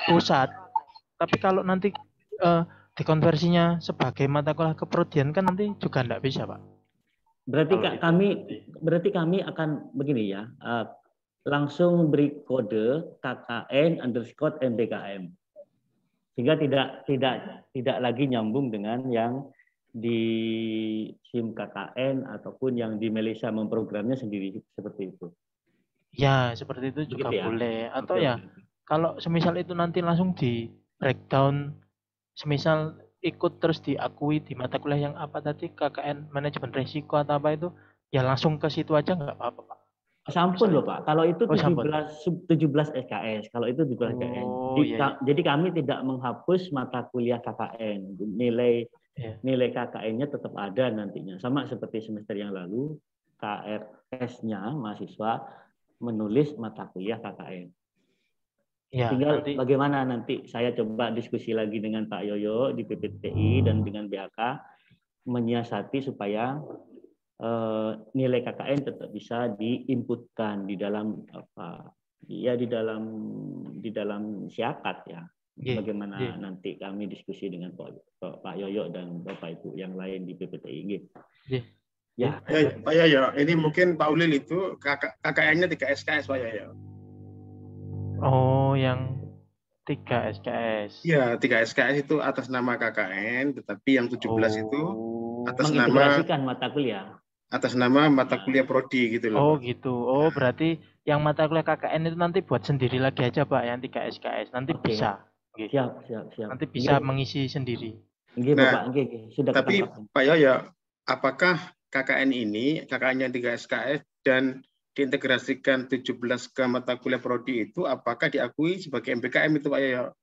pusat. Tapi kalau nanti dikonversinya sebagai mata kuliah keprodian kan nanti juga enggak bisa, Pak. Berarti kami akan begini ya, langsung beri kode KKN_MBKM, sehingga tidak lagi nyambung dengan yang di SIM KKN ataupun yang di Malaysia memprogramnya sendiri seperti itu. Ya, seperti itu juga Begitu ya? boleh. Atau Oke, ya, kalau semisal itu nanti langsung di breakdown, semisal ikut terus diakui di mata kuliah yang apa tadi, KKN manajemen risiko atau apa itu, ya langsung ke situ aja nggak apa-apa, Pak. Sampun Misal loh itu. Pak, kalau itu Oh, sampun. 17 SKS, kalau itu 17 SKN. Oh, iya, iya. Jadi kami tidak menghapus mata kuliah KKN. Iya. Nilai KKN-nya tetap ada nantinya. Sama seperti semester yang lalu, KRS-nya mahasiswa menulis mata kuliah KKN. Ya, Tinggal nanti bagaimana nanti saya coba diskusi lagi dengan Pak Yoyo di PPTI dan dengan BHK menyiasati supaya nilai KKN tetap bisa diinputkan di dalam apa ya di dalam siakat ya. Nggih, nggih. Bagaimana nanti kami diskusi dengan Pak Yoyo dan Bapak Ibu yang lain di PPTI. Nggih. Ya. Pak Yoyo, ini mungkin Pak Ulil itu KKN-nya 3 SKS Pak Yoyo. Oh, yang 3 SKS. Iya, 3 SKS itu atas nama KKN, tetapi yang 17 itu atas mengintegrasikan mata kuliah. Atas nama mata kuliah prodi gitu loh, Oh, Pak. gitu. Oh, berarti yang mata kuliah KKN itu nanti buat sendiri lagi aja, Pak, yang 3 SKS. Nanti bisa. Okay. Siap. Nanti bisa mengisi sendiri. Bapak, sudah tapi ketangkap. Pak Yoyo, apakah KKN ini, KKN yang 3 SKS dan diintegrasikan 17 ke mata kuliah prodi itu, apakah diakui sebagai MBKM itu Pak Yoyo?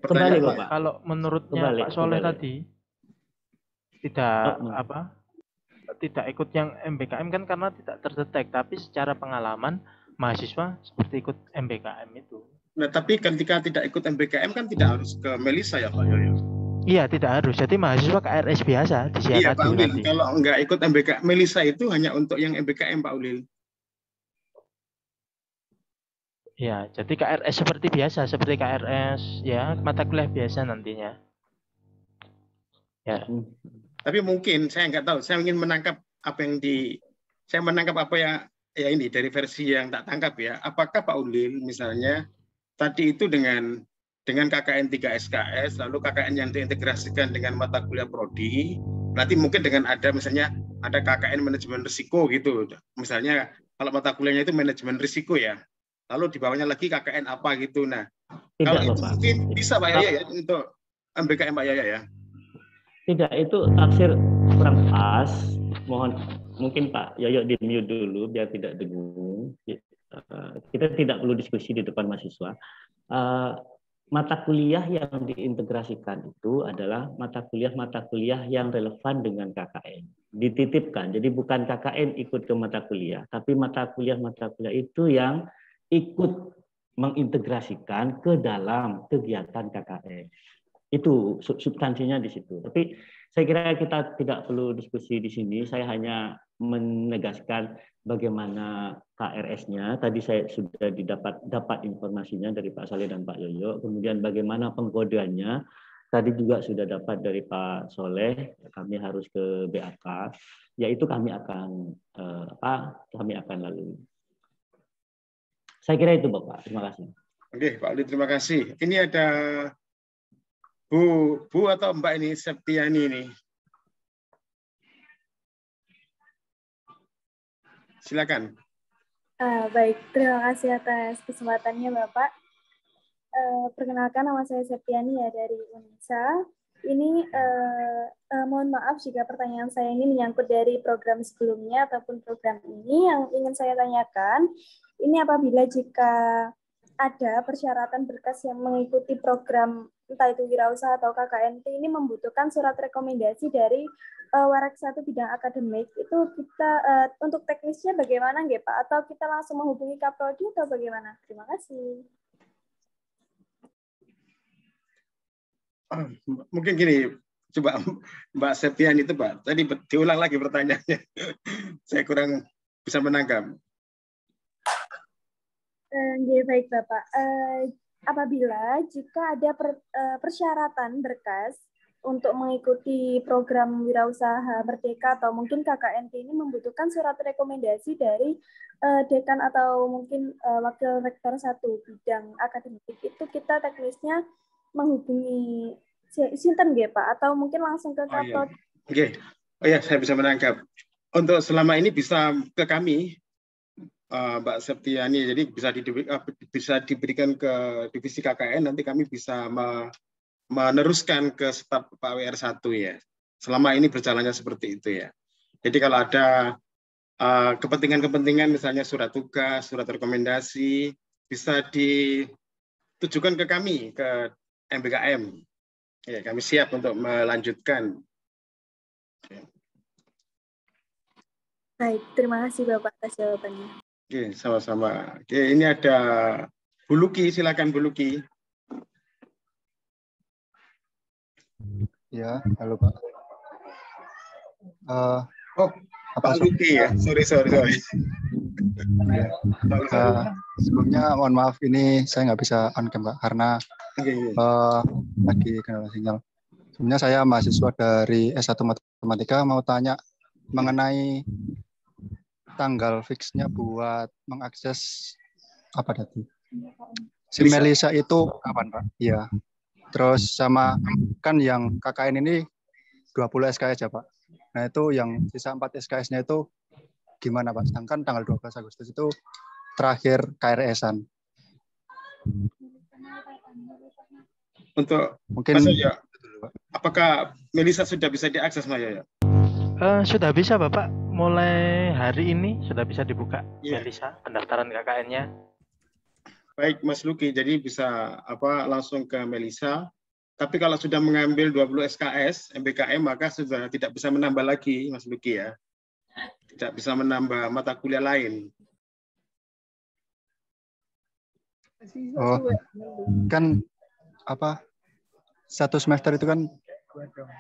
Kembali Bapak. Kalau menurutnya Pak Soleh tadi, tidak ikut yang MBKM kan karena tidak terdetek, tapi secara pengalaman mahasiswa seperti ikut MBKM itu. Nah, tapi ketika tidak ikut MBKM kan tidak harus ke Melisa ya Pak Yoyo? Iya, tidak harus. Jadi mahasiswa KRS biasa di Siakadu. Iya Pak Ulil, kalau nggak ikut MBKM, Melisa itu hanya untuk yang MBKM Pak Ulil. Ya, jadi KRS seperti biasa, seperti KRS ya, mata kuliah biasa nantinya. Ya. Tapi mungkin saya nggak tahu, saya ingin menangkap apa yang saya menangkap apa ya ini dari versi yang tak tangkap ya. Apakah Pak Ulil misalnya tadi itu dengan KKN 3 SKS, lalu KKN yang diintegrasikan dengan mata kuliah prodi, nanti mungkin dengan ada misalnya ada KKN manajemen risiko gitu. Misalnya kalau mata kuliahnya itu manajemen risiko ya. Lalu di bawahnya lagi KKN apa gitu. Nah, kalau itu mungkin bisa Pak Yaya ya untuk MBKM Pak Yaya ya. Tidak, itu tafsir kurang pas. Mohon mungkin Pak Yoyo di mute dulu biar tidak dengung. Kita tidak perlu diskusi di depan mahasiswa. Mata kuliah yang diintegrasikan itu adalah mata kuliah yang relevan dengan KKN. Dititipkan. Jadi bukan KKN ikut ke mata kuliah, tapi mata kuliah itu yang ikut mengintegrasikan ke dalam kegiatan KKN. Itu substansinya di situ. Tapi saya kira kita tidak perlu diskusi di sini. Saya hanya menegaskan bagaimana KRS-nya. Tadi saya sudah dapat informasinya dari Pak Saleh dan Pak Yoyo. Kemudian bagaimana pengkodeannya. Tadi juga sudah dapat dari Pak Soleh. Kami harus ke BAK. Yaitu kami akan lalui. Saya kira itu Bapak. Terima kasih. Oke, Pak Ali, terima kasih. Ini ada Bu atau Mbak ini Septiani ini. Silakan. Baik, terima kasih atas kesempatannya Bapak. Perkenalkan, nama saya Septiani ya dari Unesa. Ini mohon maaf jika pertanyaan saya ini menyangkut dari program sebelumnya ataupun program ini. Yang ingin saya tanyakan, ini apabila jika ada persyaratan berkas yang mengikuti program entah itu wirausaha atau KKNT ini membutuhkan surat rekomendasi dari Warek 1 bidang akademik, itu kita untuk teknisnya bagaimana nggih Pak? Atau kita langsung menghubungi Kaprodi atau bagaimana? Terima kasih. Mungkin gini, coba Mbak Septian itu Pak, tadi diulang lagi pertanyaannya. Saya kurang bisa menangkap. Nggih, baik Bapak. Apabila jika ada persyaratan berkas untuk mengikuti program Wirausaha Merdeka atau mungkin KKNT ini membutuhkan surat rekomendasi dari dekan atau mungkin wakil rektor satu bidang akademik, itu kita teknisnya menghubungi sinten nggih Pak, atau mungkin langsung ke Kapol. Oke. Oh ya, saya bisa menangkap. Untuk selama ini bisa ke kami, Mbak Septiani, jadi bisa diberikan ke divisi KKN, nanti kami bisa meneruskan ke staf Pak WR1 ya. Selama ini berjalannya seperti itu ya. Jadi kalau ada kepentingan-kepentingan, misalnya surat tugas, surat rekomendasi, bisa ditujukan ke kami, ke MBKM. Ya, kami siap untuk melanjutkan. Baik, terima kasih Bapak atas jawabannya. Oke, sama-sama. Oke, ini ada Bu Luki, silakan Bu Luki. Ya, halo Pak. Pak Luki ya, sorry. Sebelumnya mohon maaf, ini saya nggak bisa on cam Pak, karena lagi kendala sinyal. Sebenarnya saya mahasiswa dari S1 Matematika, mau tanya mengenai tanggal fixnya buat mengakses apa tadi? Si Melisa itu kapan Pak? Iya. Terus sama kan yang KKN ini 20 SKS ya Pak. Nah itu yang sisa 4 SKS-nya itu gimana Pak? Sedangkan tanggal 12 Agustus itu terakhir KRS-an. Untuk mungkin ya, apakah Melisa sudah bisa diakses Mas Yoyo? Sudah bisa Bapak, mulai hari ini sudah bisa dibuka Melisa pendaftaran KKN-nya. Baik Mas Luki, jadi bisa langsung ke Melisa. Tapi kalau sudah mengambil 20 SKS MBKM maka sudah tidak bisa menambah lagi Mas Luki ya. Tidak bisa menambah mata kuliah lain. Oh, kan satu semester itu kan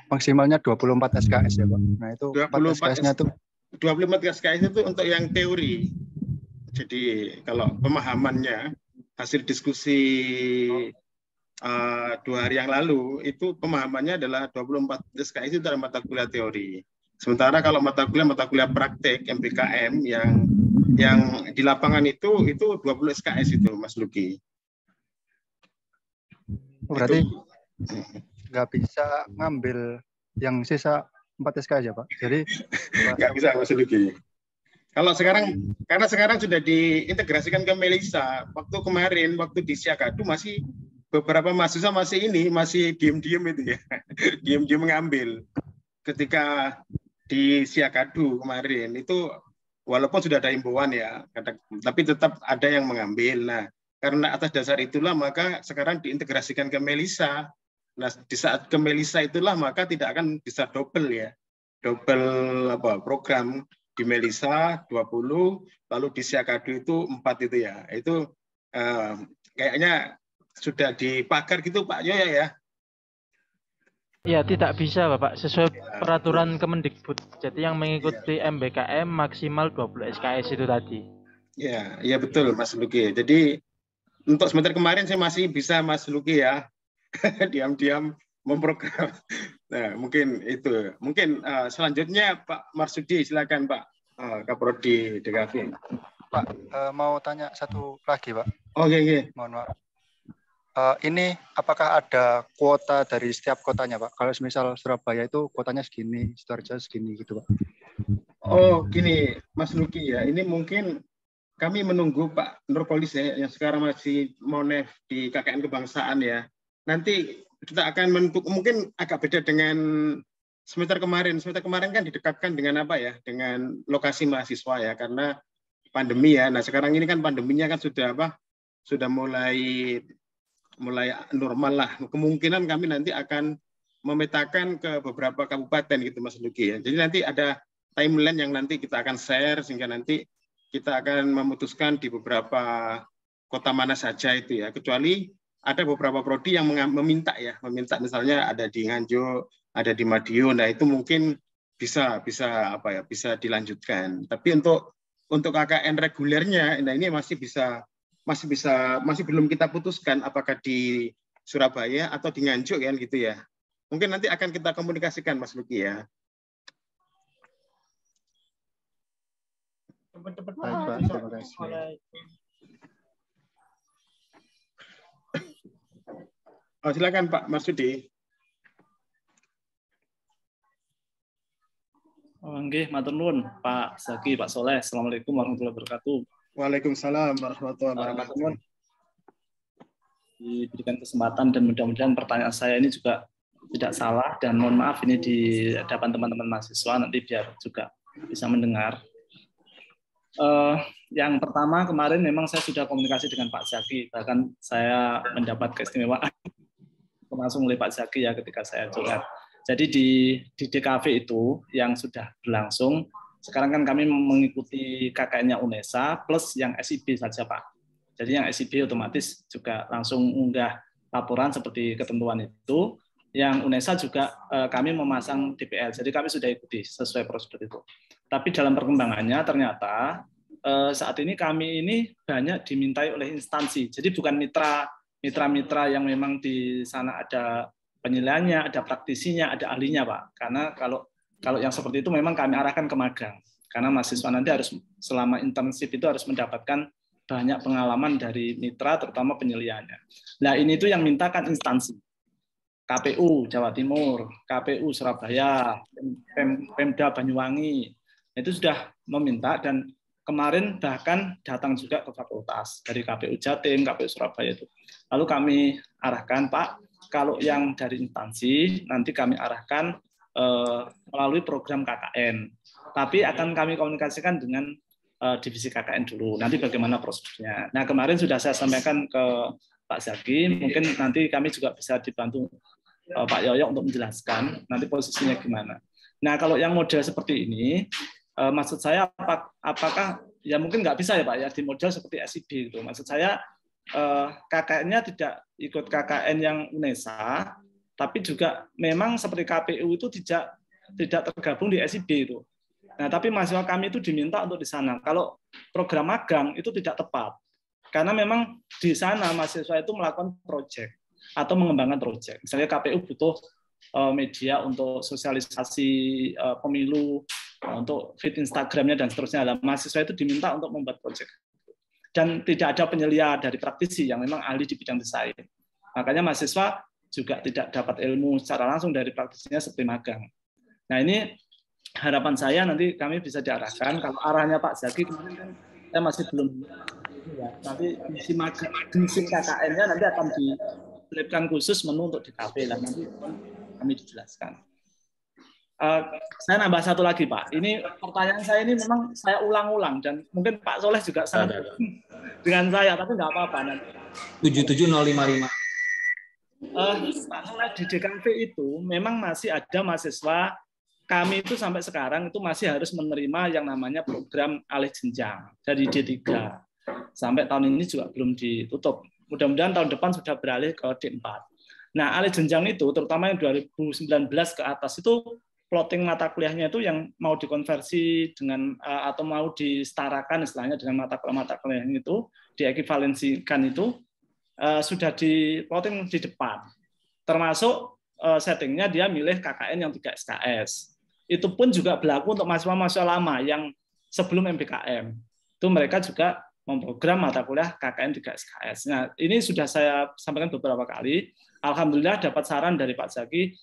maksimalnya 24 SKS ya Pak. Nah itu 4 SKS-nya itu 24 SKS itu untuk yang teori. Jadi kalau pemahamannya hasil diskusi 2 hari yang lalu itu pemahamannya adalah 24 SKS itu dalam mata kuliah teori. Sementara kalau mata kuliah praktek MBKM yang di lapangan itu 20 SKS itu Mas Luki. Berarti nggak bisa ngambil yang sisa 4 SKS ya Pak? Jadi nggak bisa Mas Luki. Kalau sekarang, karena sekarang sudah diintegrasikan ke Melisa. Waktu kemarin, waktu di Siakadu masih beberapa mahasiswa masih diem-diem itu ya, diem-diem mengambil. Ketika di Siakadu kemarin itu walaupun sudah ada himbauan ya, tapi tetap ada yang mengambil. Nah, karena atas dasar itulah maka sekarang diintegrasikan ke Melisa. Nah, di saat ke Melisa itulah maka tidak akan bisa double program. Di Melisa 20, lalu di Siakadu itu 4 itu ya. Itu kayaknya sudah dipagar gitu Pak Yoyo ya. Ya, tidak bisa Bapak, sesuai peraturan Kemendikbud. Jadi yang mengikuti MBKM maksimal 20 SKS itu tadi. Ya, ya betul Mas Luki. Jadi untuk semester kemarin saya masih bisa Mas Luki ya. Diam-diam memprogram. Nah, mungkin itu. Mungkin selanjutnya Pak Marsudi, silakan Pak Kaprodi DKV. Pak, mau tanya satu lagi Pak. Oke. Mohon maaf. Ini apakah ada kuota dari setiap kotanya Pak? Kalau misal Surabaya itu kuotanya segini, Sidoarjo segini gitu Pak. Oh, gini Mas Luki ya. Ini mungkin kami menunggu Pak Nurpolis ya, yang sekarang masih monef di KKN Kebangsaan ya. Nanti kita akan menentukan, mungkin agak beda dengan semester kemarin. Semester kemarin kan didekatkan dengan apa ya? Dengan lokasi mahasiswa ya, karena pandemi ya. Nah, sekarang ini kan pandeminya kan sudah mulai normal lah. Kemungkinan kami nanti akan memetakan ke beberapa kabupaten gitu Mas Luki ya. Jadi nanti ada timeline yang nanti kita akan share sehingga nanti kita akan memutuskan di beberapa kota mana saja itu ya. Kecuali ada beberapa prodi yang meminta misalnya ada di Nganjuk, ada di Madiun. Nah, itu mungkin bisa dilanjutkan. Tapi untuk KKN regulernya, nah ini masih bisa masih belum kita putuskan apakah di Surabaya atau di Nganjuk kan gitu ya. Mungkin nanti akan kita komunikasikan Mas Luki ya. Baik, Pak. Terima kasih. Oh, silakan Pak Marsudi. Nggih, matur nuwun Pak Zaki, Pak Soleh. Assalamualaikum warahmatullahi wabarakatuh. Waalaikumsalam warahmatullahi wabarakatuh. Diberikan kesempatan dan mudah-mudahan pertanyaan saya ini juga tidak salah dan mohon maaf ini di hadapan teman-teman mahasiswa nanti biar juga bisa mendengar. Yang pertama kemarin memang saya sudah komunikasi dengan Pak Zaki, bahkan saya mendapat keistimewaan langsung oleh Pak Zaki ya ketika saya curhat. Jadi di DKV itu yang sudah berlangsung, sekarang kan kami mengikuti KKN-nya UNESA plus yang SIB saja Pak. Jadi yang SIB otomatis juga langsung unggah laporan seperti ketentuan itu. Yang UNESA juga kami memasang DPL, jadi kami sudah ikuti sesuai prosedur itu. Tapi dalam perkembangannya ternyata saat ini kami ini banyak dimintai oleh instansi. Jadi bukan mitra-mitra yang memang di sana ada penilaiannya, ada praktisinya, ada ahlinya, Pak. Karena kalau yang seperti itu memang kami arahkan ke magang. Karena mahasiswa nanti harus selama internship itu harus mendapatkan banyak pengalaman dari mitra, terutama penilaiannya. Nah ini itu yang mintakan instansi. KPU Jawa Timur, KPU Surabaya, Pemda Banyuwangi, itu sudah meminta dan kemarin bahkan datang juga ke fakultas dari KPU Jatim, KPU Surabaya itu. Lalu kami arahkan, Pak, kalau yang dari instansi nanti kami arahkan melalui program KKN. Tapi akan kami komunikasikan dengan divisi KKN dulu. Nanti bagaimana prosedurnya. Nah kemarin sudah saya sampaikan ke Pak Zaki, mungkin nanti kami juga bisa dibantu Pak Yoyo untuk menjelaskan nanti posisinya gimana. Nah kalau yang model seperti ini, maksud saya apakah ya mungkin nggak bisa ya Pak ya di model seperti SIB gitu. Maksud saya KKN-nya tidak ikut KKN yang UNESA, tapi juga memang seperti KPU itu tidak tergabung di SIB itu. Nah tapi mahasiswa kami itu diminta untuk di sana. Kalau program magang itu tidak tepat, karena memang di sana mahasiswa itu melakukan proyek atau mengembangkan proyek. Misalnya KPU butuh media untuk sosialisasi pemilu, untuk feed Instagramnya dan seterusnya. Nah, mahasiswa itu diminta untuk membuat proyek. Dan tidak ada penyelia dari praktisi yang memang ahli di bidang desain. Makanya mahasiswa juga tidak dapat ilmu secara langsung dari praktisinya seperti magang. Nah ini harapan saya nanti kami bisa diarahkan. Kalau arahnya Pak Zaki kemarin kan saya masih belum. Ya, nanti di KKN-nya nanti akan diselipkan khusus menu untuk DKV lah, nanti kami dijelaskan. Saya nambah satu lagi Pak, ini pertanyaan saya ini memang saya ulang-ulang dan mungkin Pak Soleh juga sangat dengan saya, tapi nggak apa-apa nanti. 77055. Pak Soleh di DKV itu memang masih ada mahasiswa kami itu sampai sekarang itu masih harus menerima yang namanya program alih jenjang dari D3. Sampai tahun ini juga belum ditutup. Mudah-mudahan tahun depan sudah beralih ke D4. Nah, alih jenjang itu, terutama yang 2019 ke atas itu, plotting mata kuliahnya itu yang mau dikonversi dengan atau mau disetarakan istilahnya dengan mata kuliah itu, diekivalensikan itu, sudah di plotting di depan. Termasuk settingnya dia milih KKN yang 3 SKS. Itu pun juga berlaku untuk mahasiswa-mahasiswa lama yang sebelum MBKM. Itu mereka juga memprogram mata kuliah KKN 3 SKS. Nah, ini sudah saya sampaikan beberapa kali. Alhamdulillah dapat saran dari Pak Zaki,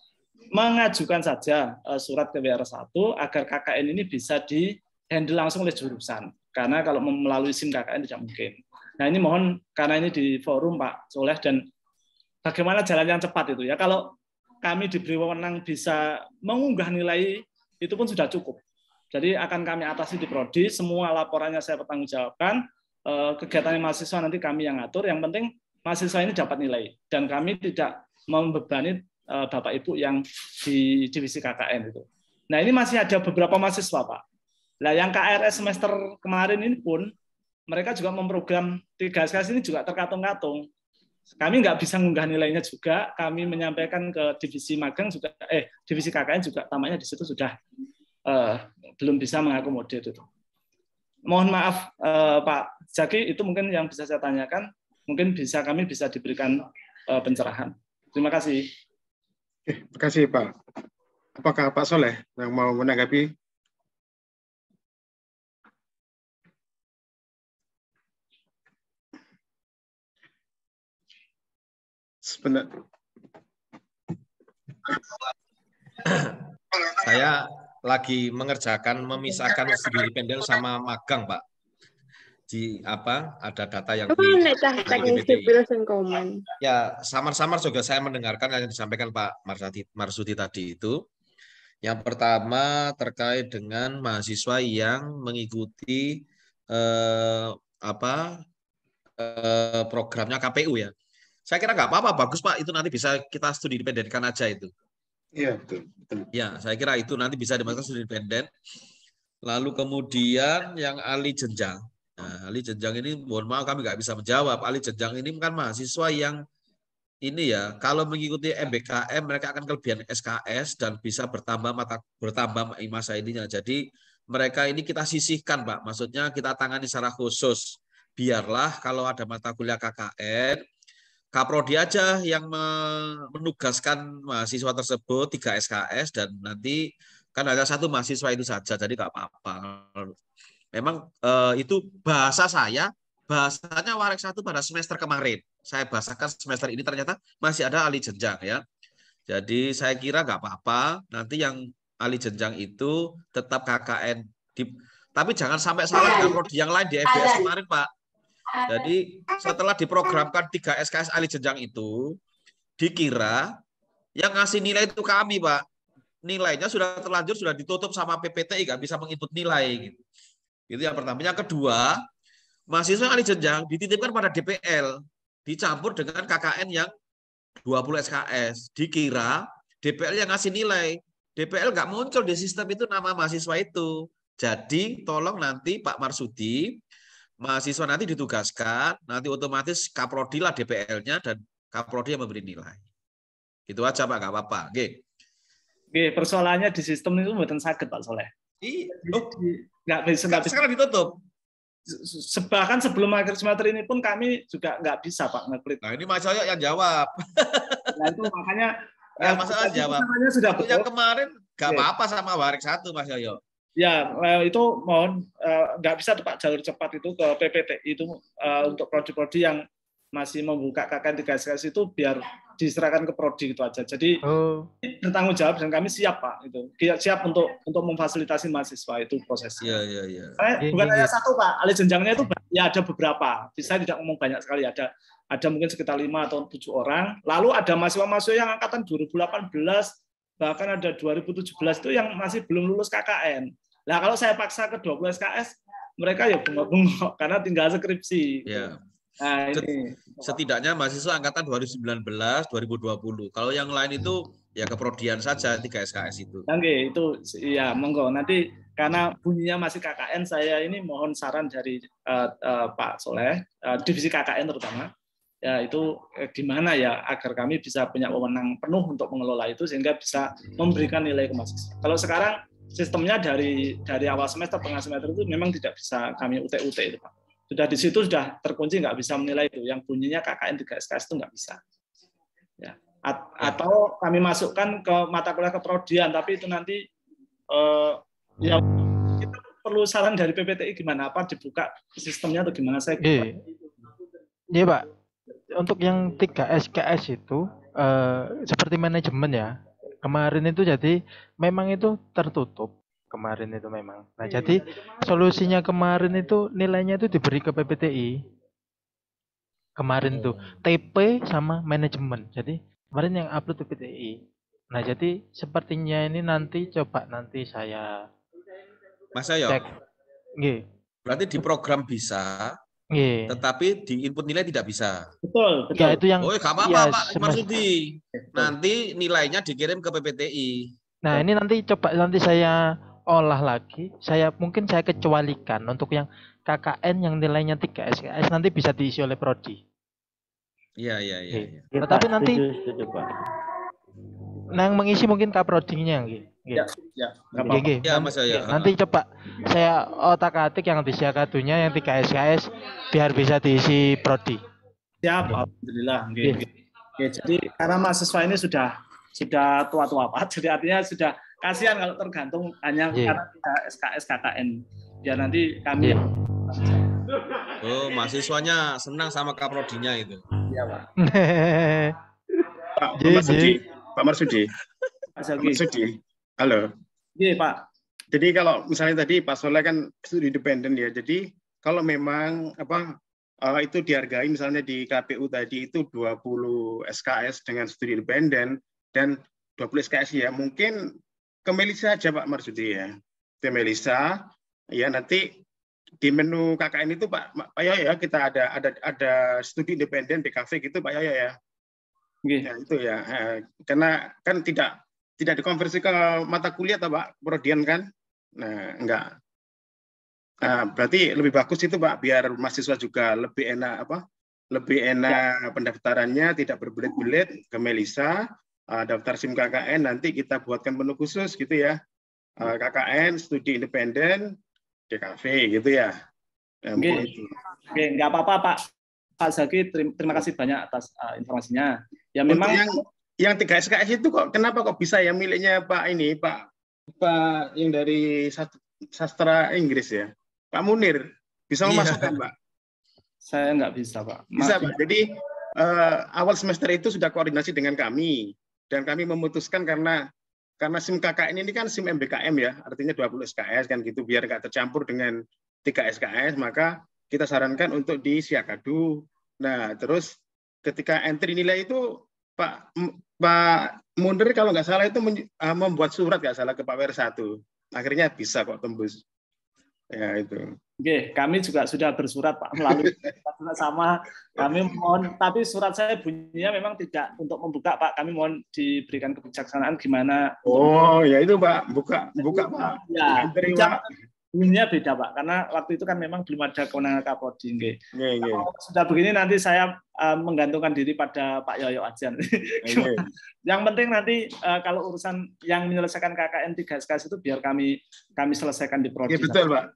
mengajukan saja surat ke WR1 agar KKN ini bisa di-handle langsung oleh jurusan. Karena kalau melalui SIM KKN tidak mungkin. Nah, ini mohon, karena ini di forum Pak Soleh, dan bagaimana jalan yang cepat itu ya. Kalau kami diberi wewenang bisa mengunggah nilai, itu pun sudah cukup. Jadi akan kami atasi di Prodi, semua laporannya saya pertanggungjawabkan, kegiatan mahasiswa nanti kami yang atur, yang penting mahasiswa ini dapat nilai dan kami tidak membebani Bapak Ibu yang di divisi KKN itu. Nah ini masih ada beberapa mahasiswa Pak. Nah yang KRS semester kemarin ini pun mereka juga memprogram 3 SKS ini juga terkatung-katung. Kami nggak bisa mengunggah nilainya juga, kami menyampaikan ke divisi magang juga, divisi KKN juga tampaknya di situ sudah belum bisa mengakomodir itu. mohon maaf Pak Zaki, itu mungkin yang bisa saya tanyakan. Mungkin kami bisa diberikan pencerahan. Terima kasih. Terima kasih Pak. Apakah Pak Soleh yang mau menanggapi? Sebentar. Saya lagi mengerjakan memisahkan studi independen sama magang, Pak. Di ada data yang ya samar-samar juga saya mendengarkan yang disampaikan Pak Marsudi tadi itu. Yang pertama terkait dengan mahasiswa yang mengikuti programnya KPU ya. Saya kira nggak apa-apa, bagus Pak, itu nanti bisa kita studi independenkan aja itu. Iya, betul. Ya, saya kira itu nanti bisa dimasukkan studi independen. Lalu kemudian yang ahli jenjang. Nah, ahli jenjang ini mohon maaf kami nggak bisa menjawab. Ahli jenjang ini kan mahasiswa yang ini ya, kalau mengikuti MBKM mereka akan kelebihan SKS dan bisa bertambah masa ininya. Jadi mereka ini kita sisihkan Pak, maksudnya kita tangani secara khusus. Biarlah kalau ada mata kuliah KKN, Kaprodi aja yang menugaskan mahasiswa tersebut 3 SKS dan nanti kan hanya 1 mahasiswa itu saja, jadi nggak apa-apa. Memang itu bahasanya Warik 1 pada semester kemarin. Saya bahasakan semester ini ternyata masih ada ahli jenjang ya. Jadi saya kira nggak apa-apa. Nanti yang ahli jenjang itu tetap KKN. Tapi jangan sampai salah dengan prodi yang lain di FBS kemarin Pak. Jadi setelah diprogramkan 3 SKS ahli jenjang itu, dikira yang ngasih nilai itu kami Pak. Nilainya sudah terlanjur, sudah ditutup sama PPTI, nggak bisa menginput nilai. Gitu. Itu yang pertama. Yang kedua, mahasiswa ahli jenjang dititipkan pada DPL, dicampur dengan KKN yang 20 SKS. Dikira DPL yang ngasih nilai. DPL nggak muncul di sistem itu nama mahasiswa itu. Jadi tolong nanti Pak Marsudi, mahasiswa nanti ditugaskan, nanti otomatis Kaprodi lah DPL-nya dan Kaprodi yang memberi nilai. Itu aja Pak, nggak apa-apa. Oke, persoalannya di sistem itu bukan sakit Pak Soleh. Nggak bisa. Sekarang ditutup. Bahkan sebelum akhir semester ini pun kami juga nggak bisa Pak ngeklik. Nah ini Mas Yoyo yang jawab. Nah itu makanya masalah jawab. Sudah yang kemarin nggak apa-apa sama Warik 1 Mas Yoyo. Ya itu mohon nggak bisa Pak jalur cepat itu ke PPTI itu untuk prodi-prodi yang masih membuka KKN 3 SKS itu biar diserahkan ke prodi itu aja. Jadi bertanggung jawab dan kami siap Pak itu. Siap untuk memfasilitasi mahasiswa itu prosesnya. Iya. Bukan hanya 1 Pak, ahli jenjangnya itu ya ada beberapa. Saya tidak ngomong banyak sekali, ada mungkin sekitar 5 atau 7 orang. Lalu ada mahasiswa-mahasiswa yang angkatan 2018 bahkan ada 2017 itu yang masih belum lulus KKN. Nah, kalau saya paksa ke 20 SKS, mereka ya bengok-bengok karena tinggal skripsi. Ya. Nah, ini. Setidaknya mahasiswa angkatan 2019, 2020. Kalau yang lain itu ya keprodian saja 3 SKS itu. Oke, itu ya monggo. Nanti karena bunyinya masih KKN, saya ini mohon saran dari Pak Soleh, divisi KKN terutama. Ya itu gimana ya agar kami bisa punya wewenang penuh untuk mengelola itu sehingga bisa memberikan nilai ke mahasiswa. Kalau sekarang sistemnya dari awal semester, tengah semester itu memang tidak bisa kami UT itu Pak. Sudah di situ sudah terkunci nggak bisa menilai itu. Yang bunyinya KKN 3 SKS itu nggak bisa. Ya. Atau kami masukkan ke mata kuliah keprodian, tapi itu nanti ya kita perlu saran dari PPTI gimana, apa dibuka sistemnya atau gimana saya. Iya Pak. Untuk yang 3 SKS itu seperti manajemen ya. Kemarin itu jadi memang itu tertutup kemarin itu memang. Nah, jadi solusinya kemarin itu nilainya itu diberi ke PPTI. Kemarin tuh TP sama manajemen. Jadi kemarin yang upload PPTI. Nah, jadi sepertinya ini nanti saya Mas Yoyo. cek. Nggih. Berarti di program bisa. Nggih. Tetapi di input nilai tidak bisa. Betul. Ya, itu yang nggak apa-apa Pak Marsudi. Nanti nilainya dikirim ke PPTI. Nah, ini nanti saya olah lagi. Mungkin saya kecualikan untuk yang KKN yang nilainya 3 SKS nanti bisa diisi oleh prodi. Iya. Tetapi nanti yang mengisi mungkin kaprodinya nggih. Ya, nggak apa-apa. Oke, Ya, Mas ya. nanti coba saya otak-atik yang di SIAKADU-nya, yang 3 SKS biar bisa diisi prodi. Siap, alhamdulillah. Oke, jadi karena mahasiswa ini sudah tua-tua Pak, jadi artinya sudah kasihan kalau tergantung hanya karena tidak SKS KKN. Ya nanti kami Oh, mahasiswanya senang sama kaprodinya itu. Iya, Pak. Pak Marsudi. Pak Marsudi. Halo. Iya, Pak. Jadi kalau misalnya tadi Pak Soleh kan studi independen ya. Jadi kalau memang itu dihargai misalnya di KPU tadi itu 20 SKS dengan studi independen dan 20 SKS ya. Mungkin ke Melisa aja Pak Marsudi ya. Ke Melisa ya, nanti di menu KKN itu Pak Yoyo ya, kita ada studi independen DKV gitu Pak Yoyo ya. Ya itu ya. Karena kan tidak dikonversi ke mata kuliah atau Pak Prodian kan? Nah, enggak. Nah, berarti lebih bagus itu Pak, biar mahasiswa juga lebih enak pendaftarannya, tidak berbelit-belit ke Melisa, daftar SIM KKN, nanti kita buatkan menu khusus gitu ya. KKN, studi independen, DKV gitu ya. Oke, nggak apa-apa Pak Zaki, terima kasih banyak atas informasinya. Ya memang yang 3 SKS itu kenapa kok bisa ya miliknya Pak yang dari sastra Inggris ya, Pak Munir bisa memasukkan Pak? Saya nggak bisa Pak. Bisa Pak. Jadi awal semester itu sudah koordinasi dengan kami dan kami memutuskan karena SIM KKN ini kan SIM MBKM ya, artinya 20 SKS kan gitu, biar nggak tercampur dengan 3 SKS, maka kita sarankan untuk di SIAKADU. Nah, terus ketika entry nilai itu Pak Munir kalau nggak salah itu membuat surat nggak salah ke Pak WR1. Akhirnya bisa kok tembus. Ya itu. Oke, kami juga sudah bersurat Pak melalui sama. Kami mohon, tapi surat saya bunyinya memang tidak untuk membuka Pak. Kami mohon diberikan kebijaksanaan gimana. Oh ya itu Pak, buka Pak. Ya, bunyinya beda Pak, karena waktu itu kan memang belum ada kewenangan Kaprodi. Kalau sudah begini nanti saya menggantungkan diri pada Pak Yoyo aja. Yang penting nanti kalau urusan yang menyelesaikan KKN 3 SKS itu biar kami selesaikan di Prodi. Ya, betul Pak.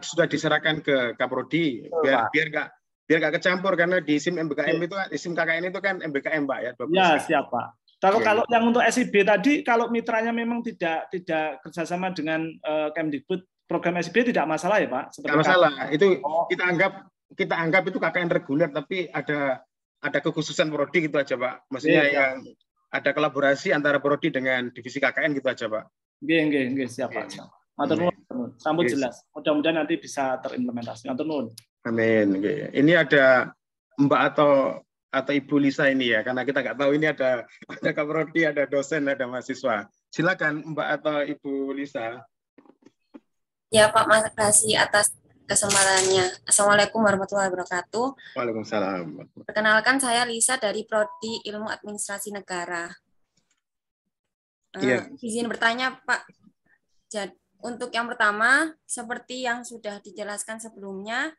Sudah diserahkan ke Kaprodi biar nggak kecampur, karena di SIM MBKM itu, di SIM KKN itu kan MBKM Pak ya. Ya siap Pak. Kalau yang untuk SIB tadi, kalau mitranya memang tidak kerjasama dengan Kemdikbud, program SIB tidak masalah ya Pak? Tidak masalah. Itu kita anggap itu KKN reguler, tapi ada kekhususan prodi gitu aja Pak. Maksudnya yang ada kolaborasi antara prodi dengan divisi KKN gitu aja Pak. Nggih, siap Pak. Matur nuwun. Sambut jelas. Mudah-mudahan nanti bisa terimplementasi. Matur nuwun. Amin. Ini ada Mbak atau Ibu Lisa ini ya, karena kita nggak tahu ini ada Kaprodi, ada dosen, ada mahasiswa. Silakan Mbak atau Ibu Lisa. Ya Pak, makasih atas kesempatannya. Assalamualaikum warahmatullahi wabarakatuh. Waalaikumsalam. Perkenalkan, saya Lisa dari Prodi Ilmu Administrasi Negara. Izin bertanya Pak. Untuk yang pertama, seperti yang sudah dijelaskan sebelumnya,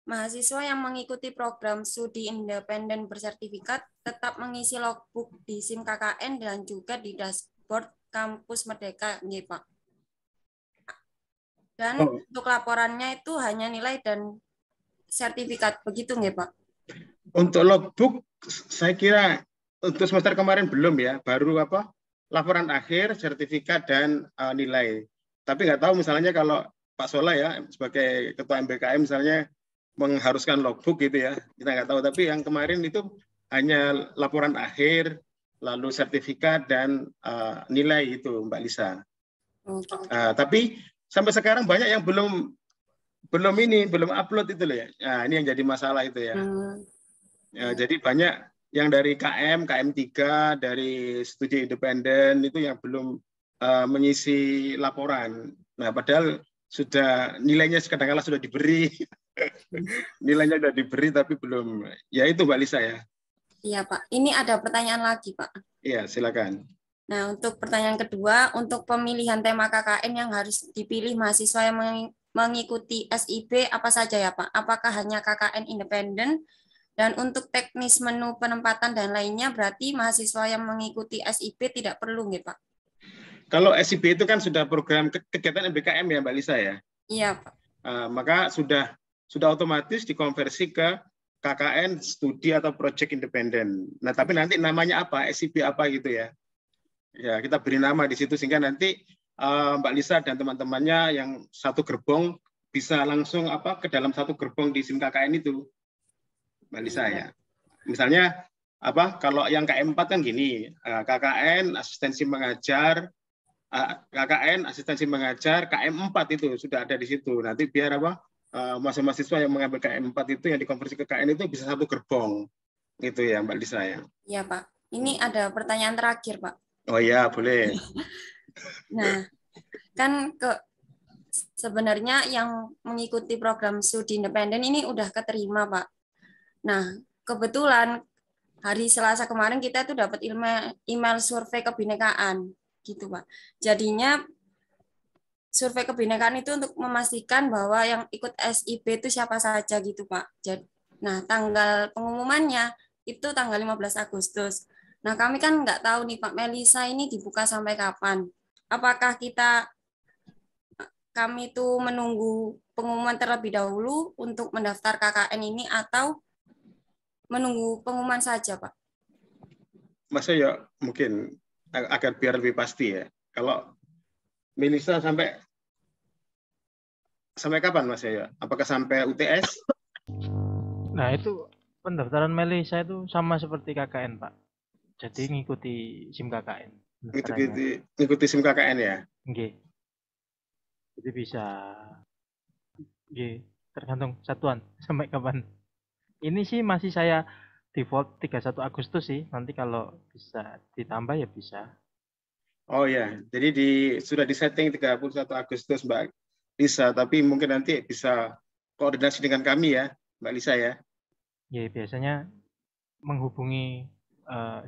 mahasiswa yang mengikuti program studi independen bersertifikat tetap mengisi logbook di SIM KKN dan juga di dashboard Kampus Merdeka, nggih Pak. Dan untuk laporannya itu hanya nilai dan sertifikat, begitu nggih Pak? Untuk logbook, saya kira untuk semester kemarin belum ya, baru laporan akhir, sertifikat dan nilai. Tapi nggak tahu misalnya kalau Pak Soleh ya sebagai ketua MBKM misalnya mengharuskan logbook gitu ya, kita nggak tahu. Tapi yang kemarin itu hanya laporan akhir, lalu sertifikat dan nilai itu Mbak Lisa. Tapi sampai sekarang banyak yang belum upload itu loh ya. Nah, ini yang jadi masalah itu ya. Jadi banyak yang dari KM3, dari studi independen itu yang belum mengisi laporan. Nah, padahal sudah nilainya kadang-kala sudah diberi. Nilainya sudah diberi tapi belum. Ya itu Mbak Lisa ya. Iya Pak. Ini ada pertanyaan lagi Pak. Iya, silakan. Nah, untuk pertanyaan kedua, untuk pemilihan tema KKN yang harus dipilih mahasiswa yang mengikuti SIB apa saja ya Pak? Apakah hanya KKN independen? Dan untuk teknis menu penempatan dan lainnya, berarti mahasiswa yang mengikuti SIB tidak perlu nggih Pak? Kalau SIB itu kan sudah program kegiatan MBKM ya Mbak Lisa ya? Iya, Pak. Maka sudah otomatis dikonversi ke KKN studi atau project independen. Nah, tapi nanti namanya apa? SIB apa gitu ya? Ya, kita beri nama di situ sehingga nanti Mbak Lisa dan teman-temannya yang satu gerbong bisa langsung ke dalam satu gerbong di SIM KKN itu, Mbak Lisa ya. Misalnya kalau yang KM4 kan gini, KKN asistensi mengajar, KKN asistensi mengajar, KM4 itu sudah ada di situ. Nanti biar mahasiswa yang mengambil KM4 itu yang dikonversi ke KN itu bisa satu gerbong, gitu ya Mbak Lisa ya. Iya Pak. Ini ada pertanyaan terakhir Pak. Oh ya boleh. Nah, kan sebenarnya yang mengikuti program studi independen ini udah keterima Pak. Nah, kebetulan hari Selasa kemarin kita tuh dapat email survei kebinekaan gitu Pak. Jadinya survei kebinekaan itu untuk memastikan bahwa yang ikut SIB itu siapa saja gitu Pak. Nah, tanggal pengumumannya itu tanggal 15 Agustus. Nah, kami kan nggak tahu nih Pak, Melisa ini dibuka sampai kapan. Apakah kami itu menunggu pengumuman terlebih dahulu untuk mendaftar KKN ini atau menunggu pengumuman saja, Pak? Mas ya mungkin agar biar lebih pasti ya. Kalau Melisa sampai kapan Mas ya? Apakah sampai UTS? Nah, itu pendaftaran Melisa itu sama seperti KKN, Pak. Jadi ngikuti SIM KKN. Ngikuti SIM KKN ya? Nggih. Jadi bisa tergantung satuan sampai kapan. Ini sih masih saya default 31 Agustus sih. Nanti kalau bisa ditambah ya bisa. Oh ya, jadi sudah disetting 31 Agustus Mbak Lisa, tapi mungkin nanti bisa koordinasi dengan kami ya, Mbak Lisa ya. Ya, biasanya menghubungi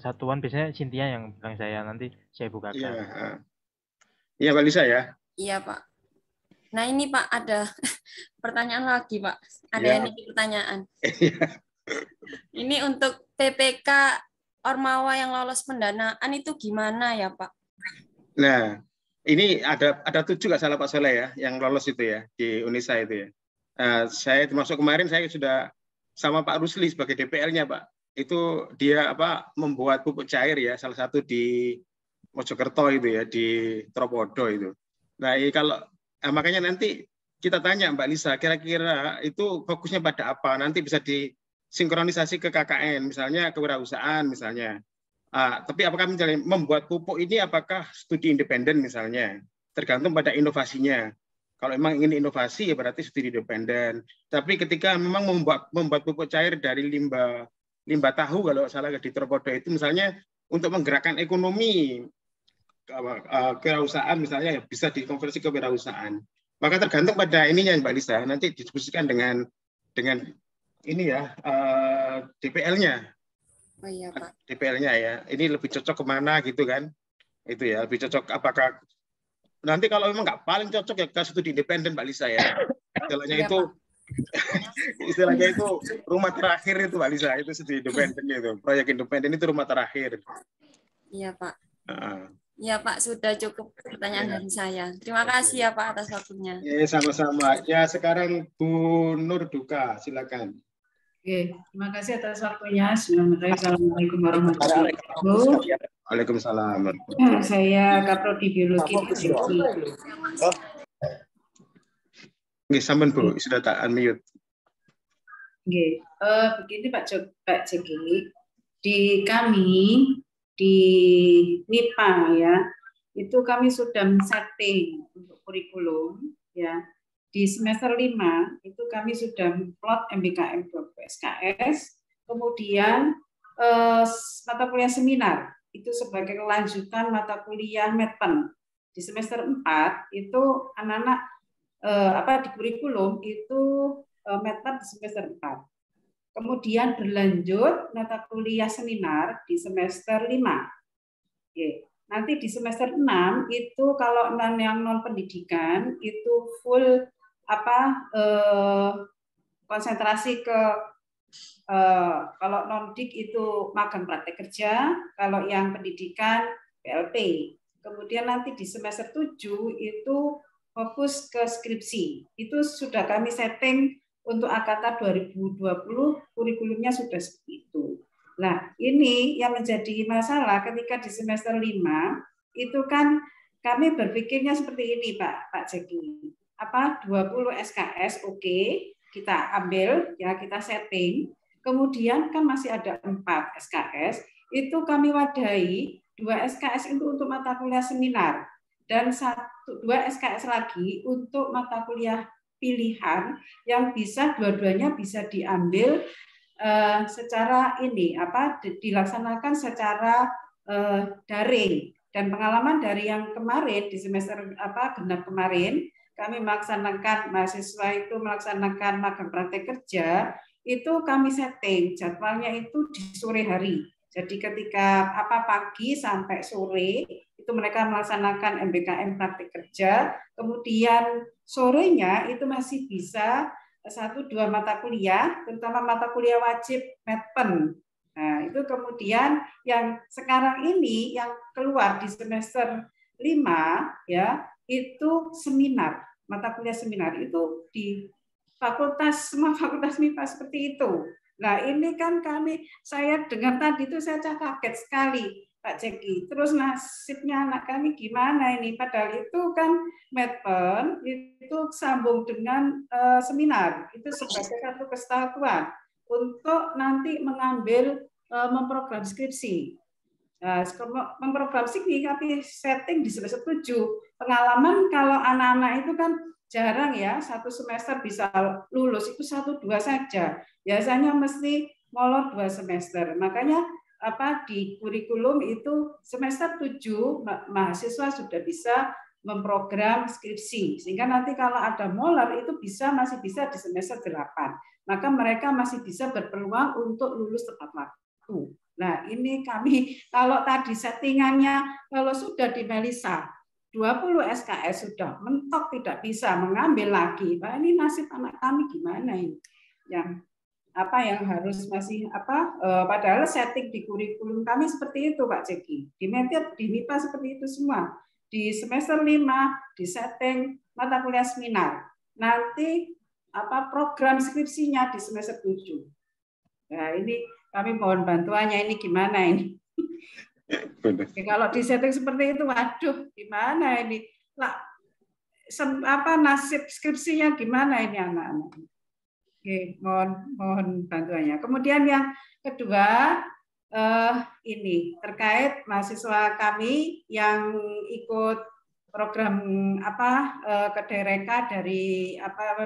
satuan, biasanya Cynthia yang bilang saya, nanti saya bukakan. Iya Mbak Lisa ya. Iya Pak. Nah ini Pak ada pertanyaan lagi Pak. Ada yang pertanyaan. Ini untuk PPK Ormawa yang lolos pendanaan itu gimana ya Pak? Nah, ini ada 7 nggak salah Pak Soleh ya, yang lolos itu ya di Unisa itu ya. Saya termasuk kemarin saya sudah sama Pak Rusli sebagai DPL-nya Pak. Itu dia membuat pupuk cair ya, salah satu di Mojokerto itu ya, di Tropodo itu. Nah, kalau makanya nanti kita tanya Mbak Lisa, kira-kira itu fokusnya pada apa? Nanti bisa disinkronisasi ke KKN, misalnya kewirausahaan misalnya. Tapi apakah misalnya membuat pupuk ini apakah studi independen misalnya? Tergantung pada inovasinya. Kalau memang ingin inovasi ya berarti studi independen. Tapi ketika memang membuat pupuk cair dari limbah tahu kalau salah di Tropodo itu misalnya untuk menggerakkan ekonomi kewirausahaan misalnya ya bisa dikonversi ke wirausahaan. Maka tergantung pada ininya Mbak Lisa, nanti didiskusikan dengan ini ya DPL-nya. Oh iya Pak. DPL-nya ya. Ini lebih cocok kemana gitu kan? Itu ya, lebih cocok apakah nanti kalau memang nggak paling cocok ya ke studi independen Mbak Lisa ya. Istilahnya itu rumah terakhir itu Mbak Lisa, itu studi independen itu. Proyek independen itu rumah terakhir. Iya Pak. Ya Pak, sudah cukup pertanyaan dari saya. Terima kasih ya Pak atas waktunya. Ya, sama-sama. Ya, sekarang Bu Nur Duka, silakan. Oke, terima kasih atas waktunya. Assalamualaikum warahmatullahi wabarakatuh. Waalaikumsalam. Saya Kaprodi Biologi. Oke, sampean Bu, sudah tak unmute. Oke, begini Pak Jeki, di kami di MIPA ya, itu kami sudah men-setting untuk kurikulum ya. Di semester 5 itu kami sudah plot MBKM SKS, kemudian mata kuliah seminar itu sebagai kelanjutan mata kuliah Medpen. Di semester 4 itu anak-anak di kurikulum itu Medpen di semester 4. Kemudian berlanjut mata kuliah seminar di semester 5. Oke. Nanti di semester 6 itu kalau yang non pendidikan itu full konsentrasi ke kalau non dik itu magang praktek kerja, kalau yang pendidikan PLP. kemudian nanti di semester 7 itu fokus ke skripsi. Itu sudah kami setting untuk angkatan 2020, kurikulumnya sudah seperti itu. Nah, ini yang menjadi masalah ketika di semester 5, itu kan kami berpikirnya seperti ini, Pak Jeki. 20 SKS, oke, kita ambil, ya kita setting. Kemudian kan masih ada 4 SKS, itu kami wadahi 2 SKS itu untuk mata kuliah seminar, dan 2 SKS lagi untuk mata kuliah pilihan yang bisa dua-duanya bisa diambil secara ini dilaksanakan secara daring. Dan pengalaman dari yang kemarin di semester genap kemarin, kami mahasiswa itu melaksanakan magang praktek kerja, itu kami setting jadwalnya itu di sore hari. Jadi ketika pagi sampai sore itu mereka melaksanakan MBKM praktik kerja, kemudian sorenya itu masih bisa 1-2 mata kuliah, terutama mata kuliah wajib Medpen. Nah, itu kemudian yang sekarang ini yang keluar di semester 5 ya, itu seminar, mata kuliah seminar itu di semua fakultas MIPA seperti itu. Nah, ini kan saya dengar tadi itu saya kaget sekali, Pak Jeki. Terus nasibnya anak kami gimana ini? Padahal itu kan Medpen itu sambung dengan seminar. Itu sebagai satu kesatuan untuk nanti mengambil memprogram skripsi. Nah, memprogram skripsi kami setting di semester 7. Pengalaman kalau anak-anak itu kan jarang ya, 1 semester bisa lulus itu 1-2 saja. Biasanya mesti molor 2 semester. Makanya di kurikulum itu semester 7 mahasiswa sudah bisa memprogram skripsi. Sehingga nanti kalau ada molor itu masih bisa di semester 8. Maka mereka masih bisa berpeluang untuk lulus tepat waktu. Nah, ini kami kalau tadi settingannya kalau sudah di Melisa 20 SKS sudah mentok tidak bisa mengambil lagi. Nah, ini nasib anak kami gimana ini? Yang harus masih padahal setting di kurikulum kami seperti itu, Pak Jeki. Di MIPA seperti itu semua. Di semester 5 di setting mata kuliah seminar. Nanti program skripsinya di semester 7. Nah, ini kami mohon bantuannya, ini gimana ini? Kalau di setting seperti itu, waduh, gimana ini? Nasib skripsinya gimana ini anak-anak? Oke, mohon bantuannya. Kemudian yang kedua, ini terkait mahasiswa kami yang ikut program kedereka dari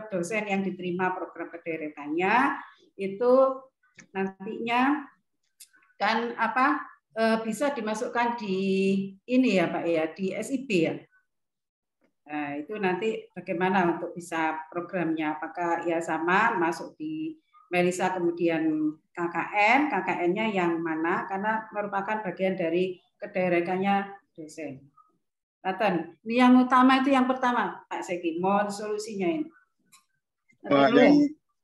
dosen yang diterima program kederekannya itu nantinya kan bisa dimasukkan di ini ya Pak ya, di SIB ya. Nah, itu nanti bagaimana untuk bisa programnya, apakah ya sama masuk di Melisa kemudian KKN-nya yang mana karena merupakan bagian dari kederekannya dosen. Taten, ini yang utama itu yang pertama Pak Seki, mohon solusinya ini.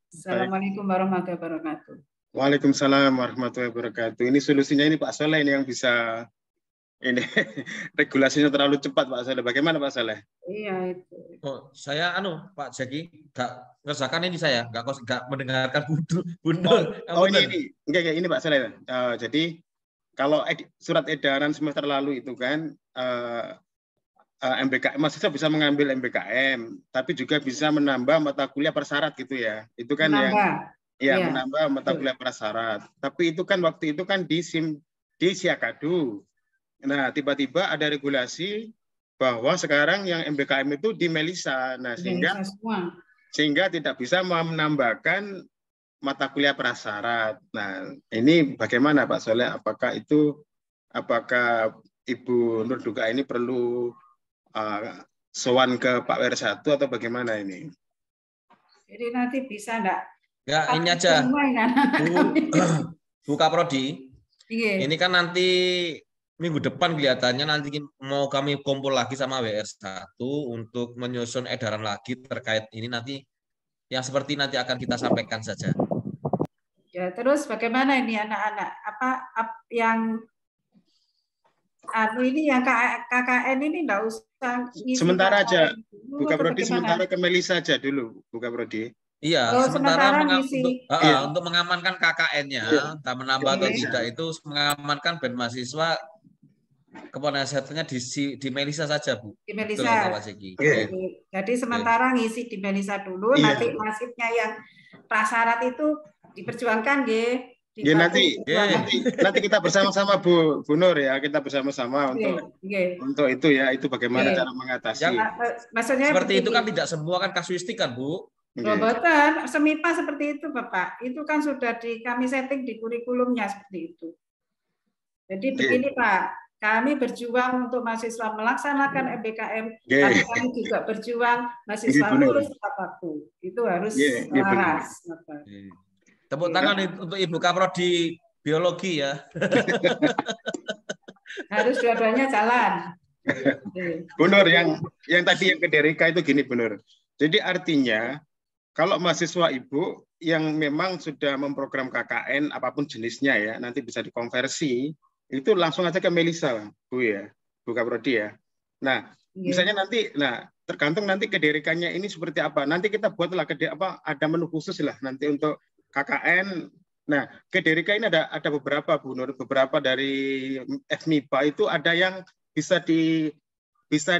Assalamualaikum warahmatullahi wabarakatuh. Waalaikumsalam warahmatullahi wabarakatuh. Ini solusinya ini Pak Soleh ini yang bisa ini regulasinya terlalu cepat Pak Soleh. Bagaimana Pak Soleh? Iya itu. Saya Pak Jeki nggak ngerjakan ini saya nggak mendengarkan Bunda. Ini Pak Soleh. Jadi kalau surat edaran semester lalu itu kan MBKM mahasiswa bisa mengambil MBKM, tapi juga bisa menambah mata kuliah persyarat gitu ya. Itu kan menambah mata kuliah persyarat. Tapi itu kan waktu itu kan di Siakadu. Nah, tiba-tiba ada regulasi bahwa sekarang yang MBKM itu di Melisa. Nah, sehingga tidak bisa menambahkan mata kuliah prasyarat. Nah, ini bagaimana Pak Soleh? Apakah Ibu Nur Duka ini perlu sowan ke Pak WR1 atau bagaimana ini? Jadi nanti bisa enggak? Ya, ini aja. Bu Kaprodi. Iya. Ini kan nanti minggu depan kelihatannya nanti mau kami kumpul lagi sama WR1 untuk menyusun edaran lagi terkait ini nanti yang seperti nanti akan kita sampaikan saja. Ya, terus bagaimana ini anak-anak? Yang ini yang KKN ini enggak usah ngisi sementara aja KKN dulu, buka atau prodi bagaimana? sementara ke Melisa aja dulu buka prodi. Iya, Oh, sementara sementara ngisi. untuk mengamankan KKN-nya, entah menambah atau tidak itu mengamankan band mahasiswa kepenasihatannya di Melisa saja, Bu. Di Betul Melisa. Pak Zeki. Jadi sementara ngisi di Melisa dulu, nanti nasibnya yang prasyarat itu diperjuangkan, nggih. Ya, nanti kita bersama-sama Bu Nur ya, kita bersama-sama untuk itu ya, itu bagaimana cara mengatasi. Maksudnya seperti itu kan tidak semua kan kasuistik kan, Bu? Betul, semipa seperti itu Bapak. Itu kan sudah kami setting di kurikulumnya seperti itu. Jadi begini Pak, kami berjuang untuk mahasiswa melaksanakan MBKM, tapi kami juga berjuang mahasiswa lulus tepat waktu. Itu harus selaras. Tepuk tangan untuk Ibu Kaprodi Biologi ya. Harus dua-duanya jalan. Bu Nur, yang tadi yang ke Derika itu gini Bu Nur. Jadi artinya kalau mahasiswa Ibu yang memang sudah memprogram KKN apapun jenisnya ya, nanti bisa dikonversi, itu langsung aja ke Melisa, Bu ya, Bu Kaprodi ya. Nah, misalnya nanti, tergantung nanti ke Derikanya ini seperti apa. Nanti kita buatlah ada menu khusus lah nanti untuk KKN. Nah, ke Derika ini ada beberapa Bu Nur, beberapa dari FMIPA itu ada yang bisa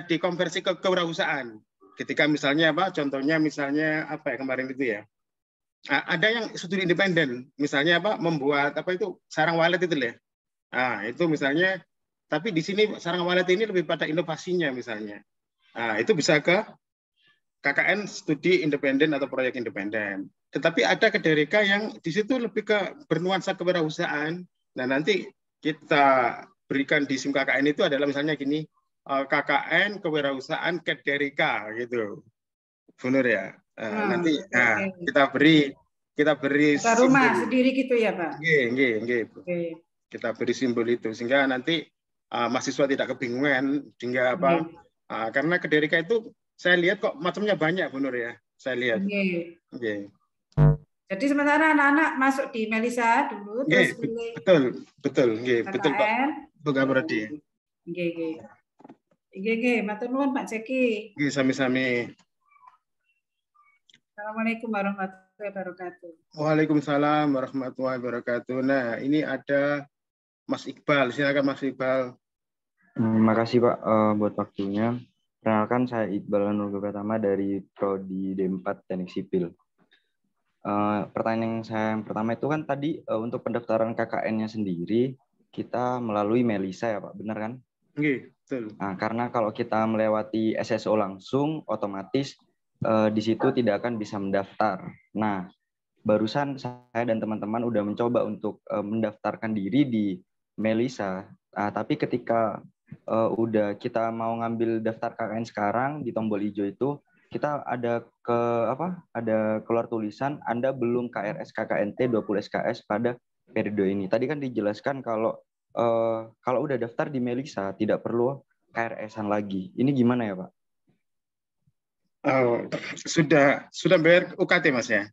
dikonversi ke kewirausahaan. Ketika misalnya contohnya misalnya apa ya kemarin itu ya, ada yang studi independen, misalnya membuat sarang walet itu ya. Nah, itu misalnya, tapi di sini sarang walet ini lebih pada inovasinya misalnya. Nah, itu bisa ke KKN studi independen atau proyek independen. Tetapi ada ke Derika yang di situ lebih ke bernuansa kewirausahaan. Nah, nanti kita berikan di SIM KKN itu adalah misalnya gini, KKN kewirausasahaan ke Derika gitu, Bu Nur ya. Nanti kita beri rumah sendiri gitu ya Pak. Kita beri simbol itu sehingga nanti mahasiswa tidak kebingungan hingga karena ke Derika itu saya lihat kok macamnya banyak Bu Nur ya. Saya lihat. Jadi sementara anak-anak masuk di Melisa dulu terus betul Pak. Bukan berarti. Matur nuwun Pak Zeki. Sami-sami. Assalamualaikum warahmatullahi wabarakatuh. Waalaikumsalam warahmatullahi wabarakatuh. Nah, ini ada Mas Iqbal. Silakan Mas Iqbal. Terima kasih Pak buat waktunya. Perkenalkan saya Iqbal Nurul Pratama dari Prodi D4 Teknik Sipil. Pertanyaan yang pertama itu kan tadi untuk pendaftaran KKN-nya sendiri kita melalui Melisa ya Pak, benar kan? Betul. Nah, karena kalau kita melewati SSO langsung, otomatis di situ tidak akan bisa mendaftar. Nah, barusan saya dan teman-teman udah mencoba untuk mendaftarkan diri di Melisa, tapi ketika udah kita mau ngambil daftar KKN sekarang di tombol hijau itu, kita ada keluar tulisan Anda belum KRS KKNT 20 SKS pada periode ini. Tadi kan dijelaskan kalau udah daftar di Melisa tidak perlu KRS-an lagi. Ini gimana ya Pak? Sudah bayar UKT Mas ya?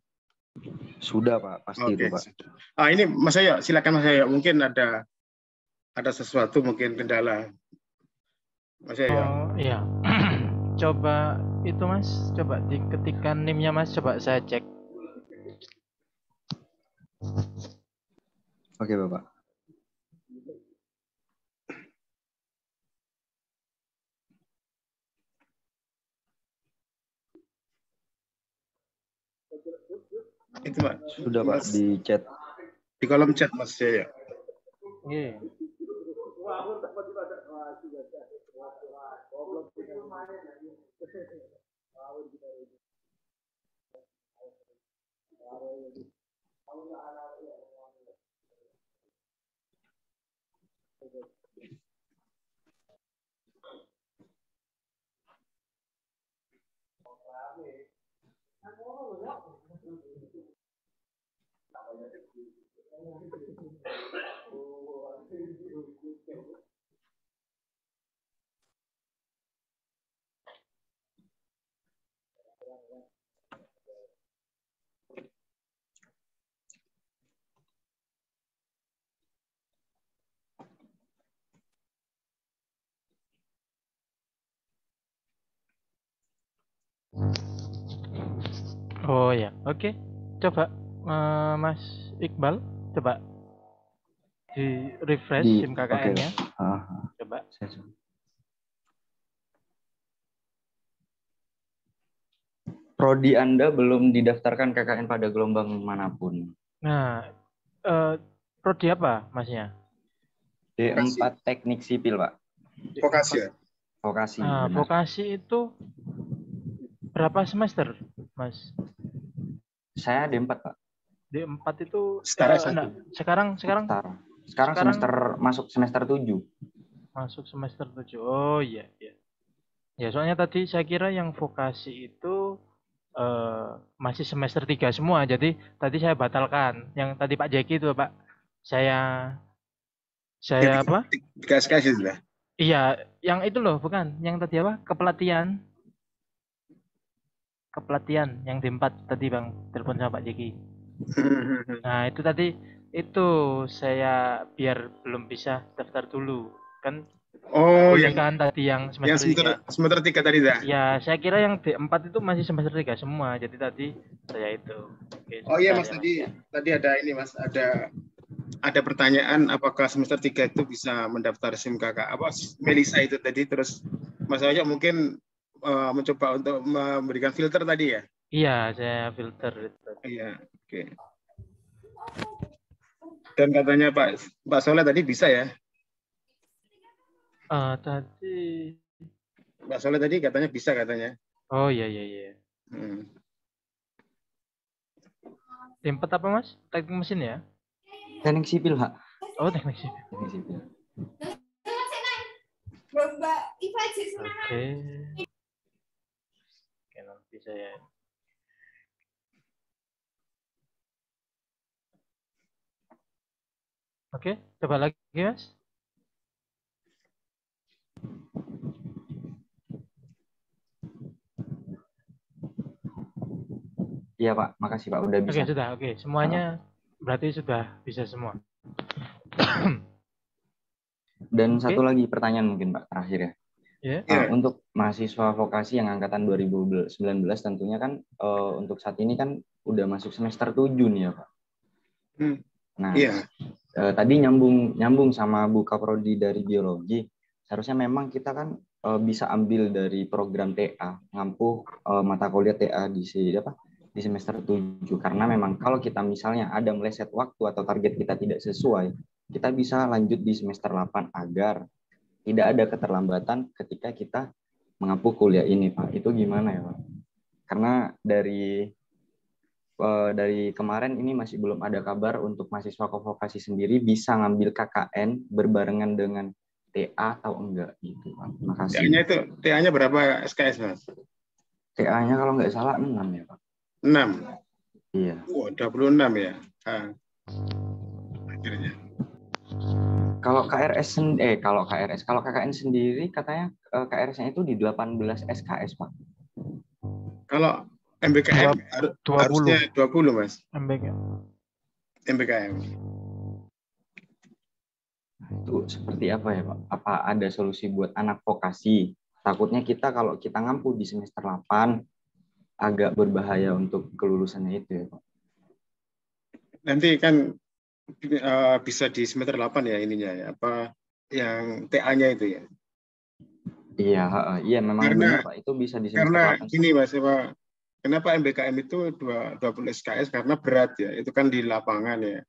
Sudah Pak, pasti itu Pak. Ini Mas Ayo, silakan Mas Ayo. Mungkin ada sesuatu mungkin kendala. Mas Ayo. Iya. Coba itu Mas, coba diketikkan NIM-nya Mas, coba saya cek. Oke Bapak. Itu Pak. Sudah Pak, di chat. Di kolom chat Mas ya. Oh ya, oke. Coba Mas Iqbal, coba di refresh SIM KKN-nya. Coba. Prodi Anda belum didaftarkan KKN pada gelombang manapun. Nah, prodi apa Masnya? D4 Teknik Sipil, Pak. Vokasi ya? Vokasi. Nah, vokasi itu berapa semester, Mas? Saya D4, Pak. D4 itu sekarang masuk semester 7. Masuk semester 7. Oh iya, iya. Ya, soalnya tadi saya kira yang vokasi itu masih semester 3 semua. Jadi tadi saya batalkan. Yang tadi Pak Jeki itu, Pak. Saya apa? 3 SKS lah. Iya, yang itu loh, bukan. Yang tadi apa? Kepelatihan yang D4 tadi Bang, telepon sama Pak Jeki. Nah, itu tadi itu saya biar belum bisa daftar dulu. Kan yang kan tadi yang semester 3 tadi dah. Ya, saya kira yang D4 itu masih semester 3 semua. Jadi tadi saya itu. Oke, iya Mas, tadi ada ini Mas, ada pertanyaan apakah semester 3 itu bisa mendaftar SIM KK Melisa itu tadi, terus Mas Ojo mungkin mencoba untuk memberikan filter tadi ya? Iya, saya filter itu. Iya, oke. Dan katanya Pak Soleh tadi bisa ya? Tadi Pak Soleh tadi katanya bisa katanya. Oh iya. D4 apa Mas? Teknik mesin ya? Teknik sipil, Pak. Oh, teknik sipil. Oke. Oke, nanti saya. Oke, coba lagi Mas. Iya Pak, makasih Pak, udah bisa. Oke, sudah. Oke, semuanya berarti sudah bisa semua. Dan satu lagi pertanyaan mungkin Pak, terakhir ya. Untuk mahasiswa vokasi yang angkatan 2019 tentunya kan untuk saat ini kan udah masuk semester 7 nih ya Pak. Nah, tadi nyambung sama Bu Kaprodi dari biologi. Seharusnya memang kita kan bisa ambil dari program TA, ngampuh mata kuliah TA di semester 7. Karena memang kalau kita misalnya ada meleset waktu atau target kita tidak sesuai, kita bisa lanjut di semester 8 agar tidak ada keterlambatan ketika kita mengampuh kuliah ini, Pak. Itu gimana ya, Pak? Karena dari kemarin ini masih belum ada kabar untuk mahasiswa vokasi sendiri bisa ngambil KKN berbarengan dengan TA atau enggak gitu, Pak. Makasih. TA-nya berapa SKS, Mas? TA-nya kalau nggak salah 6 ya, Pak. 6? Iya. 26 ya? Akhirnya. Kalau KKN sendiri katanya KRS-nya itu di 18 SKS, Pak. Kalau MBKM harusnya 20, Mas. MBKM. Itu seperti apa ya, Pak? Apa ada solusi buat anak vokasi? Takutnya kalau kita ngampu di semester 8 agak berbahaya untuk kelulusannya itu ya, Pak. Nanti kan bisa di semester 8 ya ininya ya, apa yang TA-nya itu ya. Iya memang benar Pak, itu bisa di semester 8. Karena gini Mas, kenapa MBKM itu 20 SKS karena berat ya, itu kan di lapangan ya.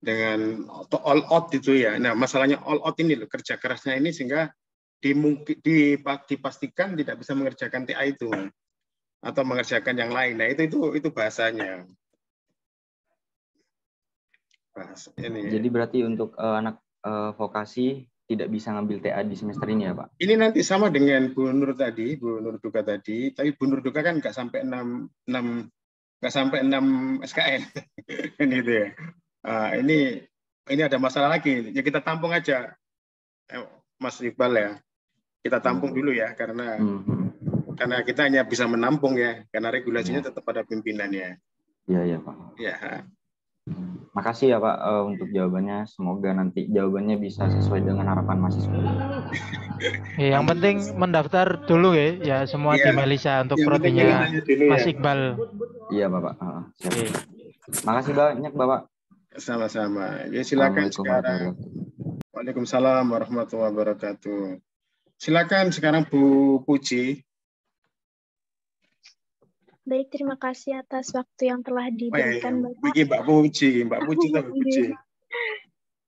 Dengan all out itu ya. Nah, masalahnya all out ini loh, kerja kerasnya ini sehingga dipastikan tidak bisa mengerjakan TA itu atau mengerjakan yang lain. Nah, itu bahasanya. Jadi berarti untuk anak vokasi tidak bisa ngambil TA di semester ini ya, Pak? Ini nanti sama dengan Bu Nur Duka tadi, tapi Bu Nur Duka kan nggak sampai 6 SKS. Ini itu ya. Ini ada masalah lagi. Ya kita tampung aja, Mas Iqbal ya. Kita tampung dulu ya, karena kita hanya bisa menampung ya, karena regulasinya tetap pada pimpinannya. Iya Pak. Ya. Makasih ya Pak untuk jawabannya. Semoga nanti jawabannya bisa sesuai dengan harapan mahasiswa. Yang penting mendaftar dulu ya semua di Melisa untuk prodinya Mas Iqbal. Iya Bapak. Siap. Makasih banyak Bapak. Sama-sama. Ya silakan sekarang. Waalaikumsalam warahmatullahi wabarakatuh. Silakan sekarang Bu Puji. Baik, terima kasih atas waktu yang telah diberikan Bapak. Mbak Puji atau Bu Puji?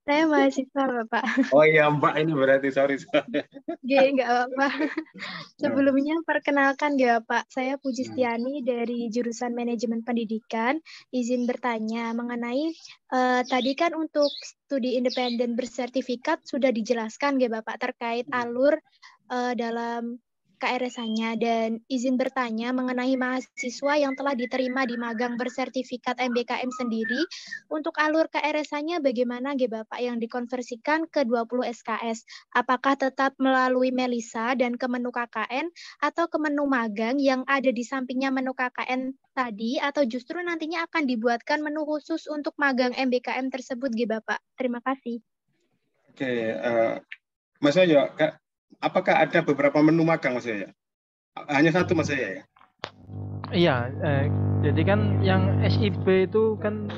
Saya mahasiswa Bapak. Oh iya Mbak ini berarti, sorry. Nggak apa-apa. Sebelumnya perkenalkan ya Pak, saya Puji Setiani dari jurusan Manajemen Pendidikan. Izin bertanya mengenai tadi kan untuk studi independen bersertifikat sudah dijelaskan ya Bapak terkait alur dalam KRSA-nya, dan izin bertanya mengenai mahasiswa yang telah diterima di magang bersertifikat MBKM sendiri, untuk alur KRSA-nya bagaimana Bapak yang dikonversikan ke 20 SKS? Apakah tetap melalui Melisa dan ke menu KKN atau ke menu magang yang ada di sampingnya menu KKN tadi, atau justru nantinya akan dibuatkan menu khusus untuk magang MBKM tersebut Bapak? Terima kasih. Oke, Mas Yoyo, apakah ada beberapa menu magang Mas Yoyo? Hanya satu Mas Yoyo ya? Iya, jadi kan yang SIP itu kan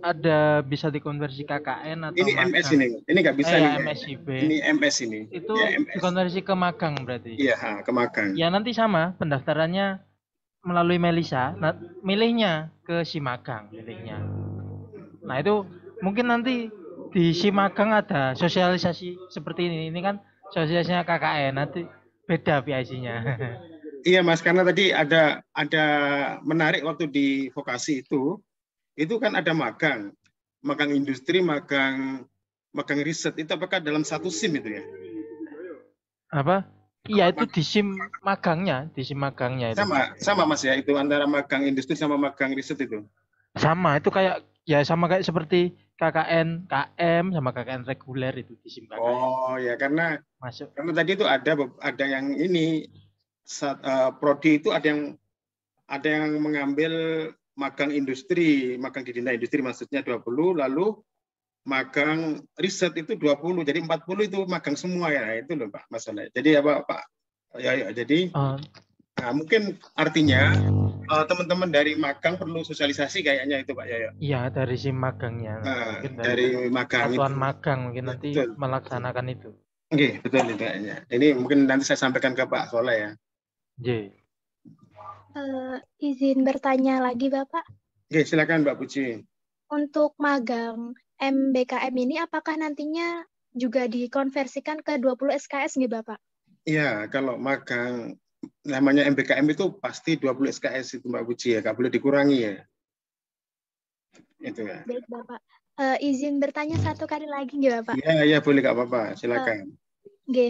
ada bisa dikonversi KKN atau ini magang. MS ini nggak bisa nih. MSIP. Ini MS ini. Itu ya, MS. dikonversi ke magang berarti. Iya, ke magang. Ya nanti sama pendaftarannya melalui Melisa, milihnya ke si magang milihnya. Nah itu mungkin nanti di si magang ada sosialisasi seperti ini. Ini kan sosialisasinya KKN, nanti beda PIC-nya. Iya Mas, karena tadi ada menarik waktu di vokasi itu kan ada magang industri, magang riset, itu apakah dalam satu SIM itu ya? Apa? Iya itu di SIM magangnya itu. Sama Mas ya, itu antara magang industri sama magang riset itu. Sama, itu kayak seperti KKN, KM sama KKN reguler itu di SIM KKN. Oh ya, karena masuk. Karena tadi itu ada yang ini prodi itu ada yang mengambil magang industri, magang di Dinda Industri maksudnya 20, lalu magang riset itu 20, jadi 40 itu magang semua ya, itu loh Pak masalahnya. Jadi apa Pak? Ya jadi mungkin artinya teman-teman dari magang perlu sosialisasi kayaknya itu Pak Yoyo. Iya, dari SIM magangnya. Dari magang satuan magang mungkin nanti betul. Melaksanakan itu. Oke, betul itu kayaknya. Ini mungkin nanti saya sampaikan ke Pak Soleh ya. Izin bertanya lagi Bapak. Oke, silakan Mbak Puji. Untuk magang MBKM ini apakah nantinya juga dikonversikan ke 20 SKS nggih Bapak? Iya, kalau magang namanya MBKM itu pasti 20 SKS itu Mbak Puji ya, nggak boleh dikurangi ya. Itu ya. Baik Bapak. Izin bertanya satu kali lagi nggih Bapak? Iya boleh, nggak apa-apa, silakan.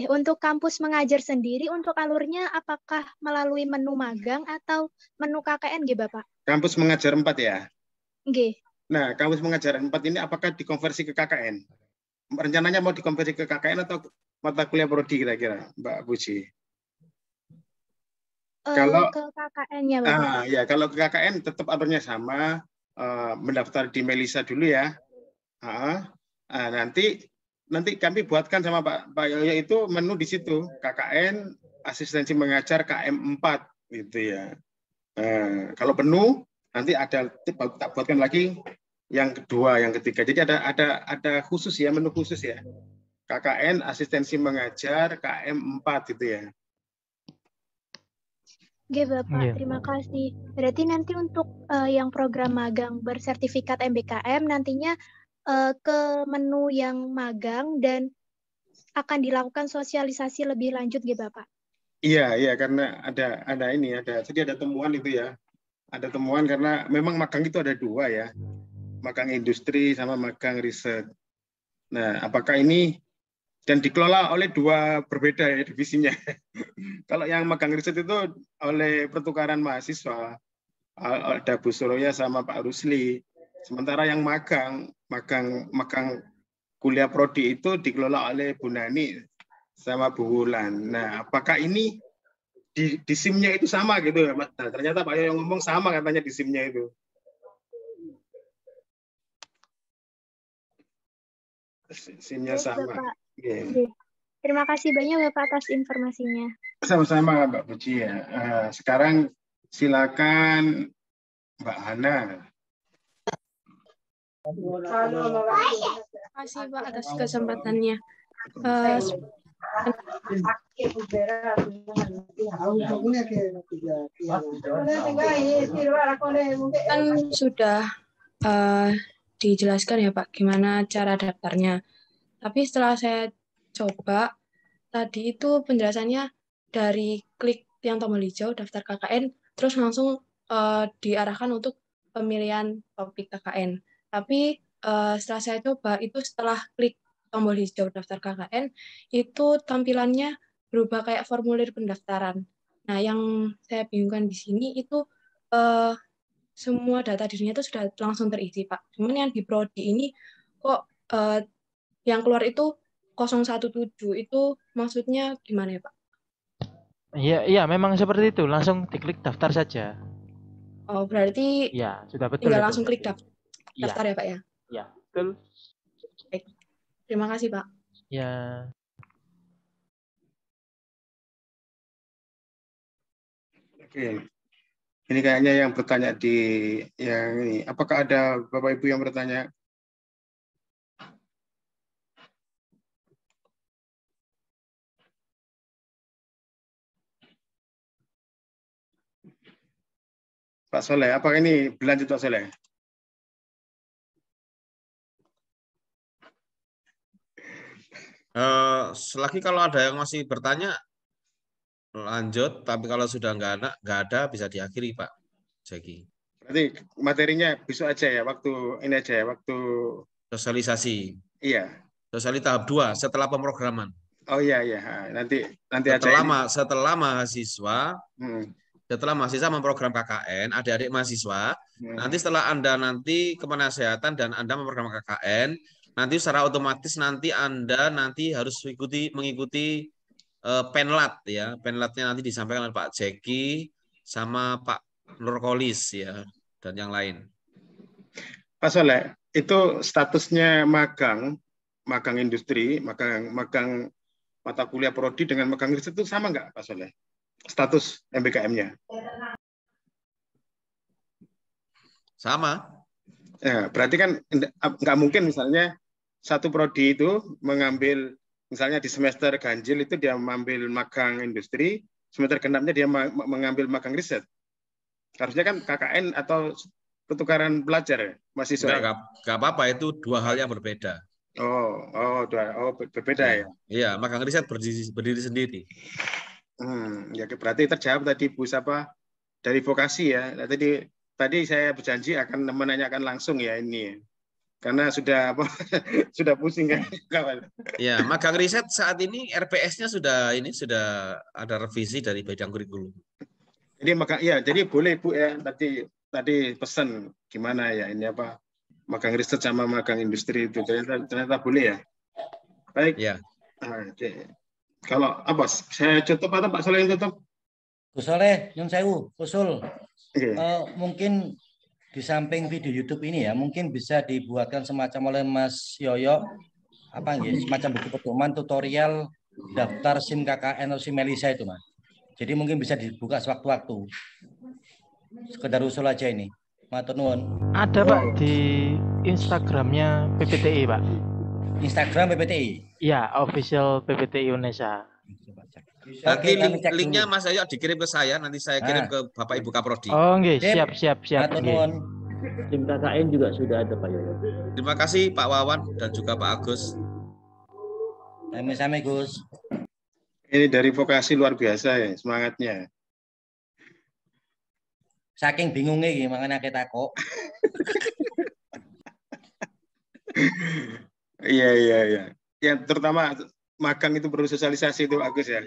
Untuk kampus mengajar sendiri, untuk alurnya apakah melalui menu magang atau menu KKN Bapak? Kampus mengajar 4 ya? Nah, kampus mengajar 4 ini apakah dikonversi ke KKN? Rencananya mau dikonversi ke KKN atau mata kuliah prodi kira-kira, Mbak Puji? Kalau ke KKN-nya Bapak? Ya, kalau ke KKN tetap alurnya sama, mendaftar di Melisa dulu ya. Nanti kami buatkan sama Pak Yoyo itu menu di situ, KKN asistensi mengajar KM4 gitu ya. Kalau penuh nanti ada tak buatkan lagi yang kedua, yang ketiga. Jadi ada khusus ya, menu khusus ya. KKN asistensi mengajar KM4 gitu ya. Oke Bapak, terima kasih. Berarti nanti untuk yang program magang bersertifikat MBKM nantinya ke menu yang magang dan akan dilakukan sosialisasi lebih lanjut gitu Bapak? Iya, karena jadi ada temuan itu ya. Ada temuan karena memang magang itu ada 2 ya. Magang industri sama magang riset. Nah, apakah ini dan dikelola oleh 2 berbeda ya divisinya. Kalau yang magang riset itu oleh pertukaran mahasiswa, ada Bu Suroya sama Pak Rusli. Sementara yang magang kuliah prodi itu dikelola oleh Bu Nani sama Bu Wulan. Nah, apakah ini di SIM-nya itu sama gitu ya, Mas? Nah, ternyata Pak Yoyo ngomong sama katanya di SIM-nya itu. SIM-nya sama. Bapak. Okay. Terima kasih banyak Bapak atas informasinya. Sama-sama Mbak Puji ya. Sekarang silakan Mbak Hana. Terima kasih Pak atas kesempatannya. Kan sudah dijelaskan ya Pak gimana cara daftarnya. Tapi setelah saya coba tadi itu penjelasannya dari klik yang tombol hijau daftar KKN terus langsung diarahkan untuk pemilihan topik KKN. Tapi setelah saya coba itu setelah klik tombol hijau daftar KKN itu tampilannya berubah kayak formulir pendaftaran. Nah, yang saya bingungkan di sini itu semua data dirinya itu sudah langsung terisi, Pak. Cuman yang di prodi ini kok yang keluar itu 017 itu maksudnya gimana ya, Pak? Iya, memang seperti itu. Langsung diklik daftar saja. Oh, berarti ya, sudah betul. Tinggal langsung klik daftar ya, Pak ya? Ya, betul. Baik. Terima kasih, Pak. Ya. Oke. Ini kayaknya yang bertanya di yang ini. Apakah ada Bapak Ibu yang bertanya? Pak Soleh, apakah ini berlanjut Pak Soleh? Selagi kalau ada yang masih bertanya, lanjut. Tapi kalau sudah nggak ada, bisa diakhiri Pak Jeki. Berarti materinya besok aja ya, waktu ini aja ya, waktu sosialisasi. Iya. Sosialisasi tahap 2 setelah pemrograman. Oh iya, nanti setelah mahasiswa. Setelah mahasiswa memprogram KKN, adik-adik mahasiswa, nanti setelah Anda nanti kepenasehatan dan Anda memprogram KKN, nanti secara otomatis Anda harus mengikuti penlat ya. Penlatnya nanti disampaikan oleh Pak Jeki sama Pak Nurkolis ya dan yang lain. Pak Soleh, itu statusnya magang industri, magang mata kuliah prodi dengan magang riset itu sama nggak Pak Soleh? Status MBKM-nya? Sama. Ya, berarti kan nggak mungkin misalnya satu prodi itu mengambil, misalnya di semester ganjil itu dia mengambil magang industri, semester genapnya dia mengambil magang riset. Harusnya kan KKN atau pertukaran belajar mahasiswa. Nggak apa-apa, itu dua hal yang berbeda. Berbeda ya? Iya, magang riset berdiri sendiri. Ya berarti terjawab tadi Bu Sapa dari vokasi ya. Nah, tadi saya berjanji akan menanyakan langsung ya ini, karena sudah pusing kan. Ya, magang riset saat ini RPS-nya sudah ada revisi dari bidang kurikulum. Jadi boleh Bu ya, tadi pesan gimana ya ini apa magang riset sama magang industri itu ternyata boleh ya. Baik. Ya. Oke. Kalau apa? Saya tutup atau Pak Soleh yang tutup? Gus Soleh, Nyun Sewu, usul. Okay. Mungkin di samping video YouTube ini ya, mungkin bisa dibuatkan semacam oleh Mas Yoyo, semacam buku pedoman tutorial daftar SIM KKN atau SIM Melisa itu, Mas. Jadi mungkin bisa dibuka sewaktu-waktu. Sekedar usul aja ini. Matur nuwun. Ada Pak di Instagramnya PPTI Pak. Instagram PPTI. Iya, official PPTI Indonesia. Nanti linknya Mas Ayo dikirim ke saya, nanti saya kirim ke Bapak Ibu Kaprodi. Oh, nggih, siap. Tim KKN juga sudah ada Pak Yoyo. Terima kasih Pak Wawan dan juga Pak Agus. Sami-sami Gus. Ini dari vokasi luar biasa ya semangatnya. Saking bingungnya gimana kita kok. Iya. Yang terutama magang itu perlu sosialisasi itu Agus ya.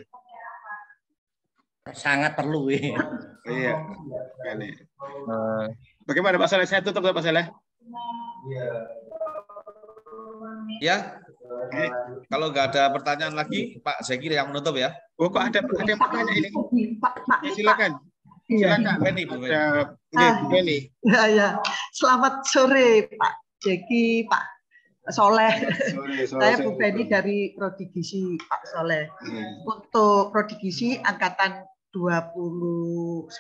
Sangat perlu ya. Iya. Bagaimana Pak Saleh? Saya tutup Pak Saleh. Ya. Kalau nggak ada pertanyaan lagi, Pak Zeki yang menutup ya. Oh, kok ada yang bertanya ini? Ya, silakan. Silakan. Bu Beni. Ya. Selamat sore Pak Jeki, Pak Soleh. Saya Bu Feni dari Prodi Gizi Pak Soleh. Untuk Prodi Gizi angkatan 2019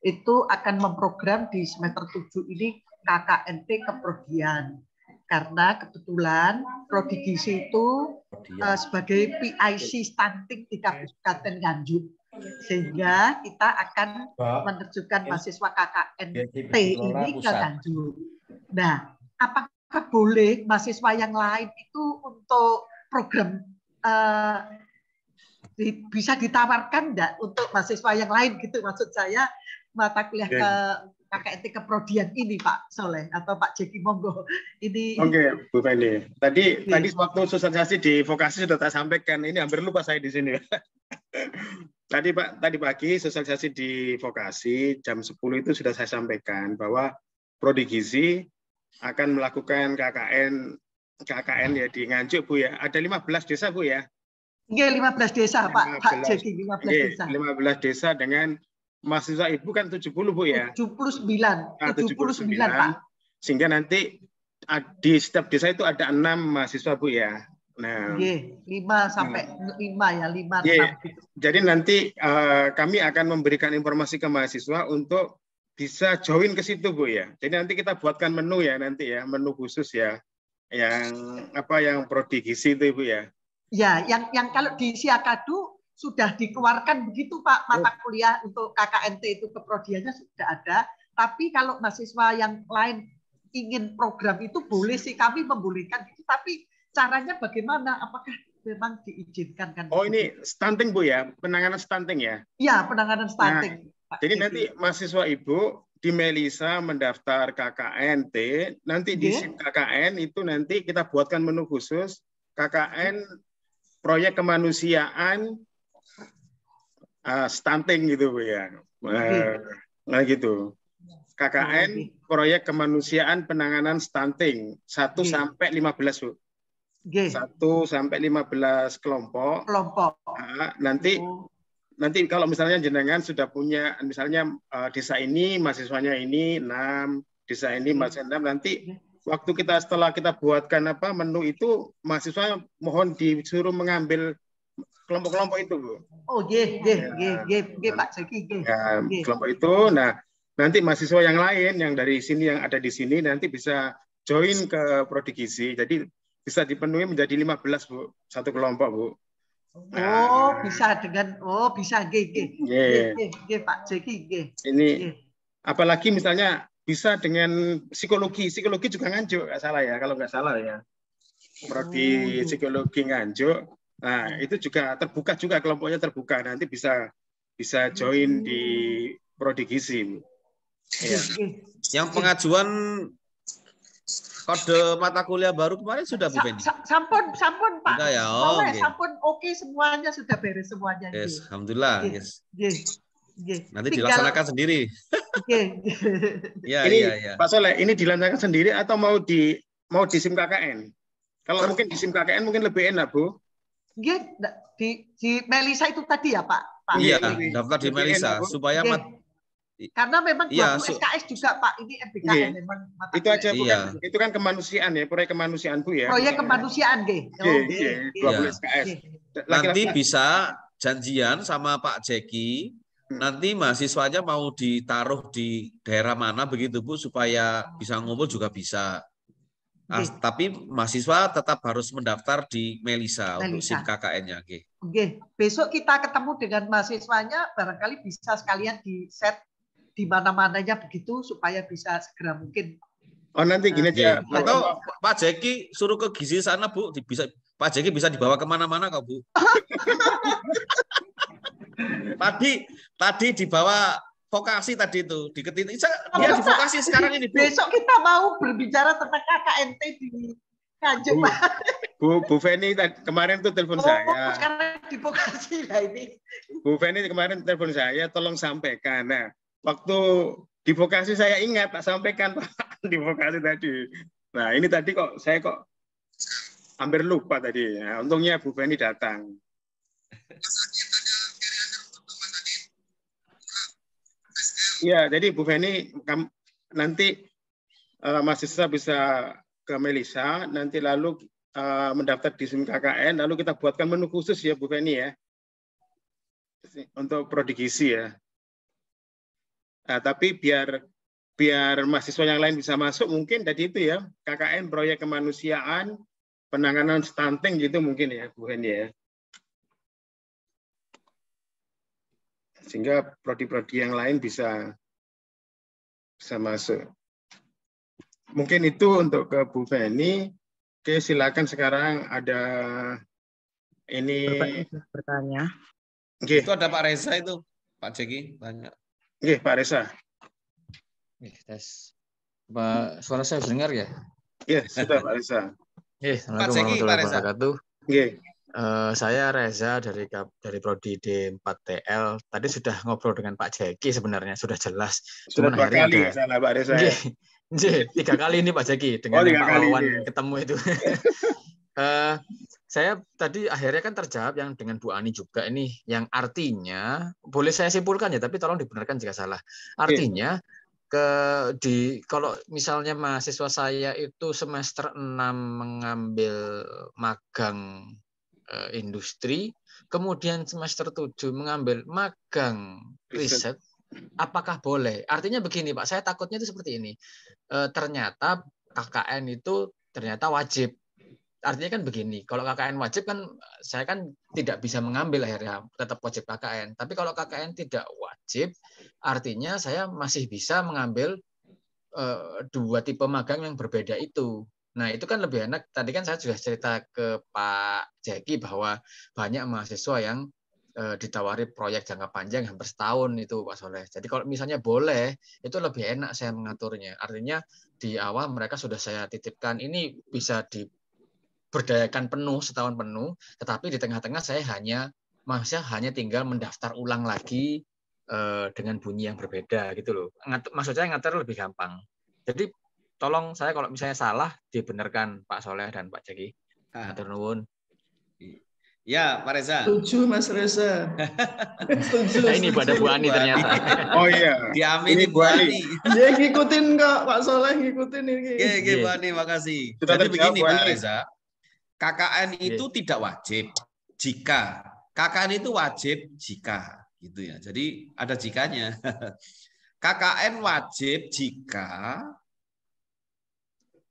itu akan memprogram di semester 7 ini KKNT keprodian. Karena kebetulan Prodi Gizi itu sebagai PIC stunting di Kabupaten Nganjuk. Sehingga kita akan menerjunkan mahasiswa KKNT ini ke Nganjuk. Nah, apakah boleh mahasiswa yang lain itu untuk program bisa ditawarkan enggak untuk mahasiswa yang lain gitu, maksud saya mata kuliah ke KKNT keprodian ini Pak Soleh atau Pak Jeki, monggo ini. Oke, Bu Feni. Tadi waktu sosialisasi di vokasi sudah saya sampaikan, ini hampir lupa saya di sini. Tadi pagi sosialisasi di vokasi jam 10 itu sudah saya sampaikan bahwa Prodi Gizi akan melakukan KKN ya di Nganjuk Bu ya. Ada 15 desa Bu ya. Iya, 15 desa Pak Jeki, 15 desa. 15 desa dengan mahasiswa Ibu kan 70 Bu ya. 79 Pak. Sehingga nanti di setiap desa itu ada 6 mahasiswa Bu ya. Nah, 5 sampai 5 ya, 5 gitu. Jadi nanti kami akan memberikan informasi ke mahasiswa untuk bisa join ke situ Bu ya. Jadi nanti kita buatkan menu ya nanti ya, menu khusus ya. Yang Prodi Gizi itu Bu ya. Ya, yang kalau di Siakadu sudah dikeluarkan begitu Pak, mata kuliah untuk KKNT itu keprodiannya sudah ada, tapi kalau mahasiswa yang lain ingin program itu boleh sih, kami membolehkan itu, tapi caranya bagaimana? Apakah memang diizinkan kan? Oh, ini stunting Bu ya, penanganan stunting ya? Iya, penanganan stunting. Nah, jadi nanti mahasiswa Ibu di Melisa mendaftar KKNT, nanti di SIM KKN itu nanti kita buatkan menu khusus KKN proyek kemanusiaan stunting gitu Bu ya. Nah gitu. KKN proyek kemanusiaan penanganan stunting 1 sampai 15 Bu. 1 sampai 15 kelompok. Nah, nanti kalau misalnya jenengan sudah punya misalnya desa ini mahasiswanya ini 6, desa ini mahasiswa 6, nanti waktu setelah kita buatkan menu itu mahasiswa mohon disuruh mengambil kelompok-kelompok itu Bu. Oh, Pak Jeki. Kelompok itu, nah nanti mahasiswa yang lain yang dari sini yang ada di sini nanti bisa join ke Prodi Gizi. Jadi bisa dipenuhi menjadi 15 Bu, satu kelompok Bu. Bisa dengan bisa Pak Jeki. Ini apalagi misalnya bisa dengan psikologi juga Nganjuk nggak salah ya, kalau nggak salah ya. Prodi psikologi Nganjuk. Nah, itu juga terbuka juga, kelompoknya terbuka. Nanti bisa join di Prodi Gizi. Ya. Yang pengajuan kode mata kuliah baru kemarin sudah Bu Feni? Sampun Pak. Sudah ya. Sampun oke semuanya, sudah beres semuanya. Yes, alhamdulillah. Yes. Nanti dilaksanakan sendiri. Iya. Pak Soleh, ini dilaksanakan sendiri atau mau di SIM KKN? Kalau mungkin di SIM KKN mungkin lebih enak Bu. Di Melisa itu tadi ya Pak? Iya, daftar di Melisa supaya karena memang SKS juga Pak, ini MBKN memang. Itu aja Bu, itu kan kemanusiaan ya, proyek kemanusiaan Bu ya. Proyek kemanusiaan 20 SKS. Nanti bisa janjian sama Pak Jeki, nanti mahasiswanya mau ditaruh di daerah mana begitu Bu, supaya bisa ngumpul juga bisa. Tapi mahasiswa tetap harus mendaftar di Melisa. Untuk SIM KKN-nya. Besok kita ketemu dengan mahasiswanya, barangkali bisa sekalian di set di mana-mananya begitu supaya bisa segera mungkin. Oh nanti gini aja. Atau Pak Jeki suruh ke Gizi sana Bu, Pak Jeki bisa dibawa kemana-mana kok Bu. Tadi dibawa vokasi tadi itu diketin. Dia di vokasi sekarang ini. Besok kita mau berbicara tentang KKNT di Nganjuk. Bu Feni kemarin tuh telepon saya. Sekarang di vokasi lah ini. Bu Feni kemarin telepon saya, tolong sampaikan. Nah, waktu di vokasi saya ingat tak sampaikan Pak di vokasi tadi. Nah, ini tadi saya hampir lupa tadi. Nah, untungnya Bu Feni datang. Ya, jadi Bu Feni nanti mahasiswa bisa ke Melisa, nanti lalu mendaftar di SIM KKN, lalu kita buatkan menu khusus ya Bu Feni ya, untuk prodi gizi ya. Nah, tapi biar mahasiswa yang lain bisa masuk, mungkin tadi itu ya, KKN proyek kemanusiaan, penanganan stunting gitu mungkin ya Bu Feni ya. Sehingga prodi-prodi yang lain bisa masuk. Mungkin itu untuk ke Bu Feni. Oke, silakan sekarang ada ini bertanya. Oke. Itu ada Pak Reza itu, Pak Jeki tanya. Oke, Pak Reza. Tes. Pak, suara saya dengar ya? Iya, sudah Pak Reza. Assalamualaikum warahmatullahi wabarakatuh. Oke. Saya Reza dari Prodi D4TL. Tadi sudah ngobrol dengan Pak Jeki sebenarnya, sudah jelas. Sudah 2 kali ya salah Pak Reza. 3 kali ini Pak Jeki dengan Pak Wawan ketemu itu. Saya tadi akhirnya kan terjawab yang dengan Bu Ani juga ini, yang artinya boleh saya simpulkan ya, tapi tolong dibenarkan jika salah. Artinya kalau misalnya mahasiswa saya itu semester 6 mengambil magang industri, kemudian semester 7 mengambil magang riset, apakah boleh? Artinya begini Pak, saya takutnya itu seperti ini. Ternyata KKN itu ternyata wajib. Artinya kan begini, kalau KKN wajib kan saya kan tidak bisa mengambil, akhirnya tetap wajib KKN. Tapi kalau KKN tidak wajib, artinya saya masih bisa mengambil 2 tipe magang yang berbeda itu. Nah, itu kan lebih enak. Tadi kan saya sudah cerita ke Pak Jeki bahwa banyak mahasiswa yang ditawari proyek jangka panjang hampir setahun itu Pak Soleh. Jadi kalau misalnya boleh, itu lebih enak saya mengaturnya. Artinya di awal mereka sudah saya titipkan, ini bisa diberdayakan penuh, setahun penuh, tetapi di tengah-tengah saya hanya tinggal mendaftar ulang lagi dengan bunyi yang berbeda gitu loh. Maksud saya ngatur lebih gampang. Jadi tolong saya kalau misalnya salah dibenarkan Pak Soleh dan Pak Jeki. Matur nuwun. Ya, Pak Reza. Setuju Mas Reza. Setuju. Nah, ini pada Bu Ani ternyata. Oh iya. Diamini Bu Ani. Ya ngikutin kok Pak Soleh, ngikutin ini. Oke, Bu Ani, makasih. Jadi begini Pak Reza. KKN itu tidak wajib jika. KKN itu wajib jika gitu ya. Jadi ada jikanya. KKN wajib jika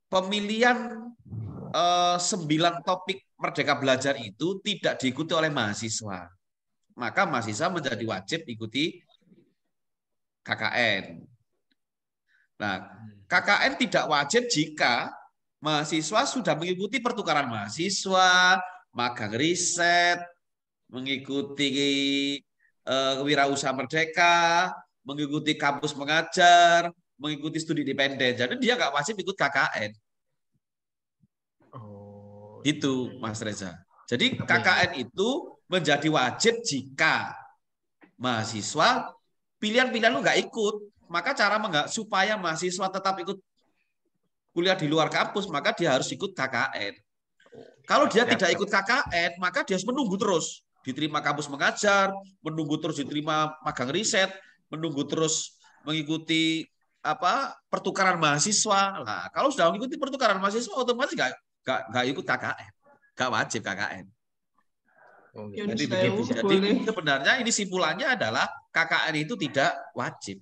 pemilihan 9 topik Merdeka Belajar itu tidak diikuti oleh mahasiswa. Maka mahasiswa menjadi wajib ikuti KKN. Nah, KKN tidak wajib jika mahasiswa sudah mengikuti pertukaran mahasiswa, magang riset, mengikuti wirausaha merdeka, mengikuti kampus mengajar, mengikuti studi independen. Jadi dia nggak wajib ikut KKN. Itu Mas Reza. Jadi KKN itu menjadi wajib jika mahasiswa pilihan-pilihan lu nggak ikut. Maka cara supaya mahasiswa tetap ikut kuliah di luar kampus, maka dia harus ikut KKN. Kalau dia tidak ikut KKN, maka dia harus menunggu terus diterima kampus mengajar, menunggu terus diterima magang riset, menunggu terus mengikuti pertukaran mahasiswa. Nah, kalau sudah mengikuti pertukaran mahasiswa, otomatis nggak ikut KKN, nggak wajib KKN. Jadi begitu. Jadi sebenarnya ini simpulannya adalah KKN itu tidak wajib.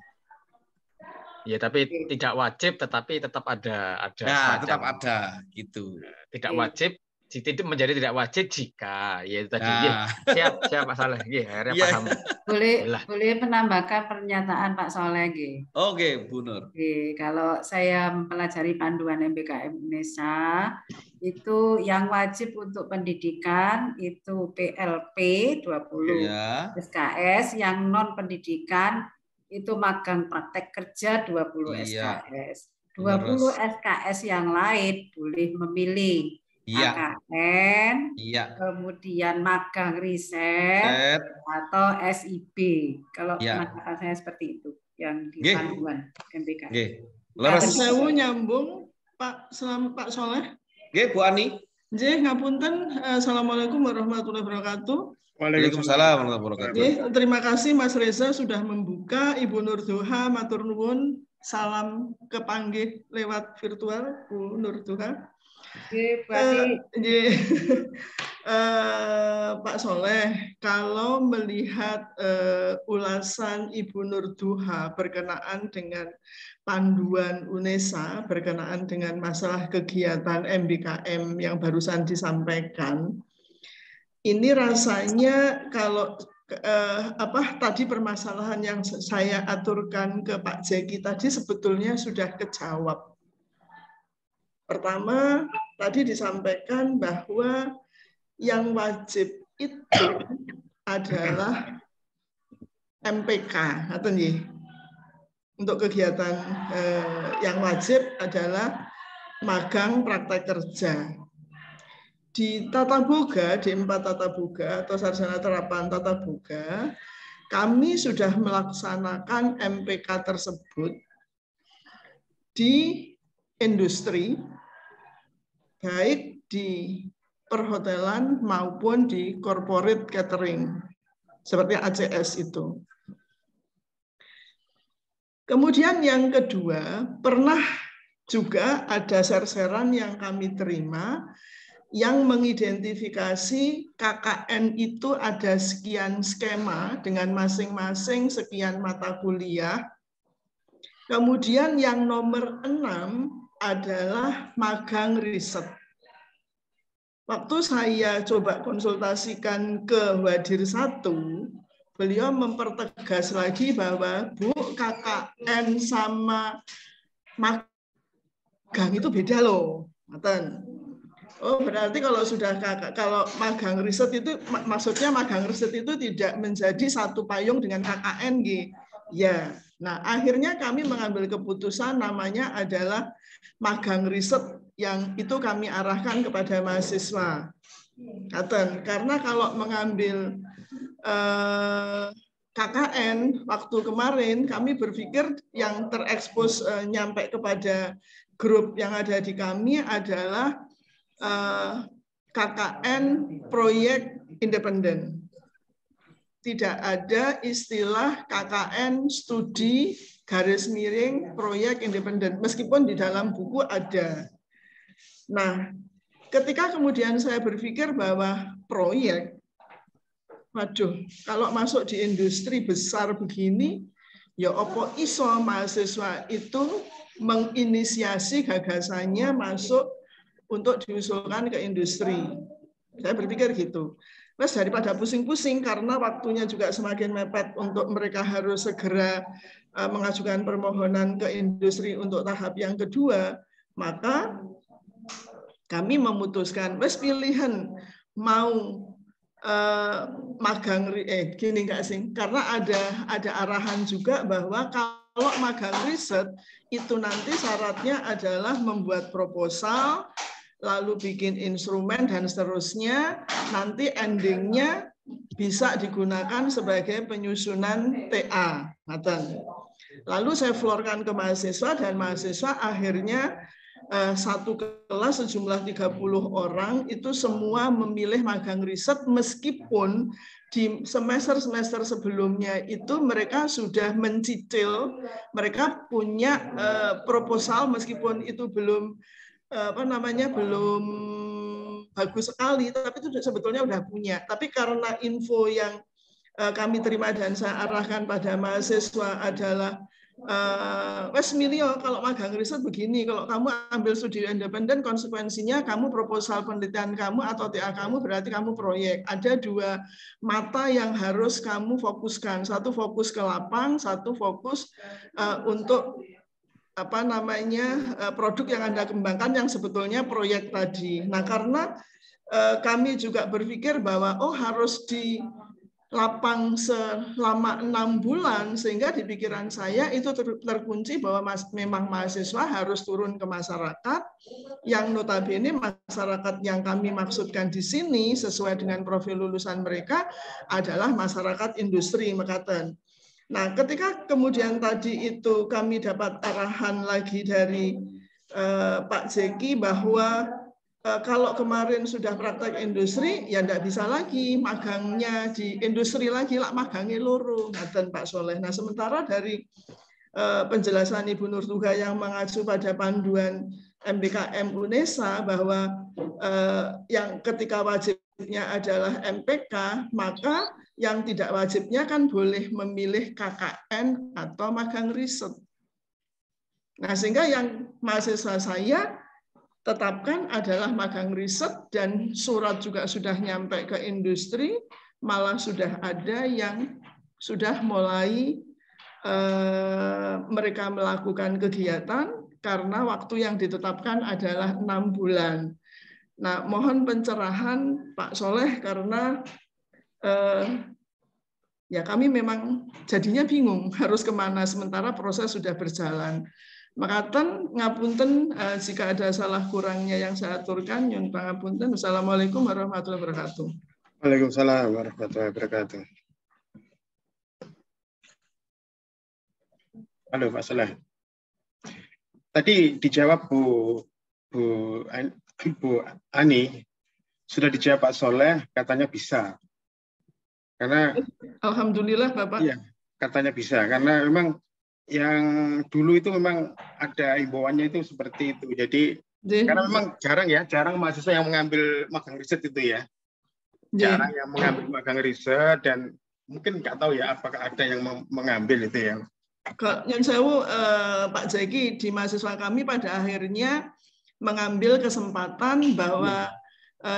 Ya, tapi tidak wajib, tetapi tetap ada. Nah, tetap ada gitu. Tidak wajib, itu menjadi tidak wajib jika ya tadi. Nah. Siap Pak Soleh. Akhirnya paham. Boleh menambahkan pernyataan Pak Soleh. Oke, Bu Nur. Kalau saya mempelajari panduan MBKM Indonesia, itu yang wajib untuk pendidikan itu PLP 20 SKS, yang non pendidikan itu magang praktek kerja 20 SKS. 20 SKS yang lain boleh memilih KKN, kemudian magang riset atau SIB. Kalau pendapat saya seperti itu yang di panduan MBKM. Saya nyambung Pak Soleh. Bu Ani. Ngapunten. Assalamualaikum warahmatullahi wabarakatuh. Waalaikumsalam warahmatullahi wabarakatuh. Terima kasih Mas Reza sudah membuka. Ibu Nur Doha matur nuwun salam kepanggih lewat virtual Bu Nur Duha. Pak Soleh, kalau melihat ulasan Ibu Nur Duha berkenaan dengan panduan UNESA berkenaan dengan masalah kegiatan MBKM yang barusan disampaikan, ini rasanya kalau tadi permasalahan yang saya aturkan ke Pak Jeki tadi sebetulnya sudah kejawab. Pertama, tadi disampaikan bahwa yang wajib itu adalah MPK, atau untuk kegiatan yang wajib adalah magang praktek kerja. Di Tata Boga, di 4 Tata Boga atau sarjana terapan Tata Boga, kami sudah melaksanakan MPK tersebut di industri, baik di perhotelan maupun di corporate catering, seperti ACS itu. Kemudian yang kedua, pernah juga ada ser-seran yang kami terima yang mengidentifikasi KKN itu ada sekian skema dengan masing-masing sekian mata kuliah. Kemudian yang nomor 6 adalah magang riset. Waktu saya coba konsultasikan ke Wadir 1, beliau mempertegas lagi bahwa Bu, KKN sama magang itu beda loh. Oh, berarti kalau magang riset itu maksudnya magang riset itu tidak menjadi satu payung dengan KKN ya. Nah, akhirnya kami mengambil keputusan namanya adalah magang riset yang itu kami arahkan kepada mahasiswa. Karena kalau mengambil KKN waktu kemarin kami berpikir yang terekspos nyampe kepada grup yang ada di kami adalah KKN proyek independen. Tidak ada istilah KKN studi garis miring proyek independen, meskipun di dalam buku ada. Nah, ketika kemudian saya berpikir bahwa proyek, waduh, kalau masuk di industri besar begini, ya opo iso mahasiswa itu menginisiasi gagasannya masuk untuk diusulkan ke industri. Saya berpikir gitu. Mas, daripada pusing-pusing karena waktunya juga semakin mepet untuk mereka harus segera mengajukan permohonan ke industri untuk tahap yang kedua, maka kami memutuskan, mas pilihan mau magang gini enggak sih? Karena ada arahan juga bahwa kalau magang riset itu nanti syaratnya adalah membuat proposal, lalu bikin instrumen dan seterusnya, nanti endingnya bisa digunakan sebagai penyusunan TA. Lalu saya florkan ke mahasiswa dan mahasiswa akhirnya satu kelas sejumlah 30 orang itu semua memilih magang riset meskipun di semester-semester sebelumnya itu mereka sudah mencicil, mereka punya proposal meskipun itu belum belum bagus sekali, tapi itu sebetulnya udah punya. Tapi karena info yang kami terima dan saya arahkan pada mahasiswa adalah Wes Milio, kalau magang riset begini, kalau kamu ambil studi independen, konsekuensinya kamu proposal penelitian kamu atau TA kamu berarti kamu proyek. Ada dua mata yang harus kamu fokuskan. Satu fokus ke lapang, satu fokus untuk produk yang Anda kembangkan yang sebetulnya proyek tadi. Nah, karena kami juga berpikir bahwa harus di lapang selama 6 bulan, sehingga di pikiran saya itu terkunci bahwa memang mahasiswa harus turun ke masyarakat, yang notabene masyarakat yang kami maksudkan di sini sesuai dengan profil lulusan mereka adalah masyarakat industri mekaten. Nah, ketika kemudian tadi itu kami dapat arahan lagi dari Pak Jeki bahwa kalau kemarin sudah praktek industri, ya enggak bisa lagi magangnya di industri lagi, lah magangnya loro, ngaten Pak Soleh. Nah, sementara dari penjelasan Ibu Nurtuha yang mengacu pada panduan MBKM UNESA bahwa yang ketika wajibnya adalah MPK, maka yang tidak wajibnya kan boleh memilih KKN atau magang riset. Nah, sehingga yang mahasiswa saya tetapkan adalah magang riset, dan surat juga sudah nyampe ke industri, malah sudah ada yang sudah mulai mereka melakukan kegiatan karena waktu yang ditetapkan adalah 6 bulan. Nah, mohon pencerahan Pak Soleh karena ya kami memang jadinya bingung harus kemana sementara proses sudah berjalan. Makaten ngapunten jika ada salah kurangnya yang saya aturkan, nyun pangapunten. Wassalamualaikum warahmatullahi wabarakatuh. Waalaikumsalam warahmatullahi wabarakatuh. Halo Pak Soleh. Tadi dijawab Bu Ani, sudah dijawab Pak Soleh, katanya bisa. Karena alhamdulillah Bapak. Iya, katanya bisa karena memang yang dulu itu memang ada himbauannya itu seperti itu. Jadi karena memang jarang mahasiswa yang mengambil magang riset itu ya. Jarang yang mengambil magang riset, dan mungkin nggak tahu ya apakah ada yang mengambil itu ya. Yang saya Pak Jeki di mahasiswa kami pada akhirnya mengambil kesempatan bahwa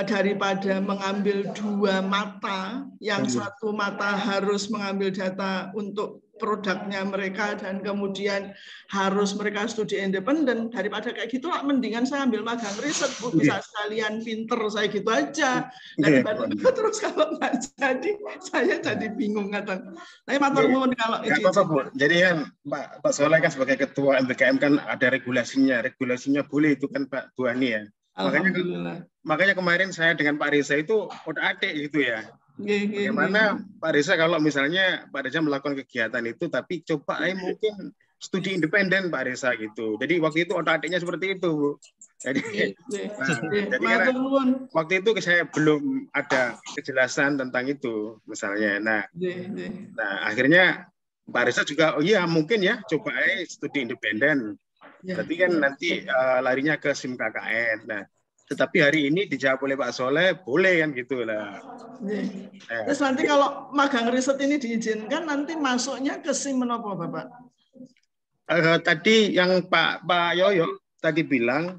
daripada mengambil 2 mata, yang satu mata harus mengambil data untuk produknya mereka dan kemudian harus mereka studi independen, daripada kayak gitu mendingan saya ambil magang riset, Bu, bisa sekalian pinter saya gitu aja daripada terus kalau nggak jadi saya jadi bingung kata. Tapi matur nuwun kalau itu apa, Bu. Jadi kan Pak Soleh kan sebagai ketua MBKM kan ada regulasinya boleh itu kan Pak Bu Ani ya. Makanya kemarin saya dengan Pak Reza itu otak-atik gitu ya. Bagaimana Pak Reza kalau misalnya Pak Reza melakukan kegiatan itu, tapi coba mungkin studi independen Pak Reza gitu. Jadi waktu itu otak-atiknya seperti itu, Bu. Jadi, jadi karena waktu itu saya belum ada kejelasan tentang itu misalnya. Nah akhirnya Pak Reza juga, oh iya mungkin ya coba studi independen. Berarti kan nanti larinya ke SIM KKN. Nah, tetapi hari ini dijawab oleh Pak Soleh, boleh kan gitu lah. Terus nanti kalau magang riset ini diizinkan, nanti masuknya ke SIM menopo Bapak? Tadi yang Pak Yoyo tadi bilang,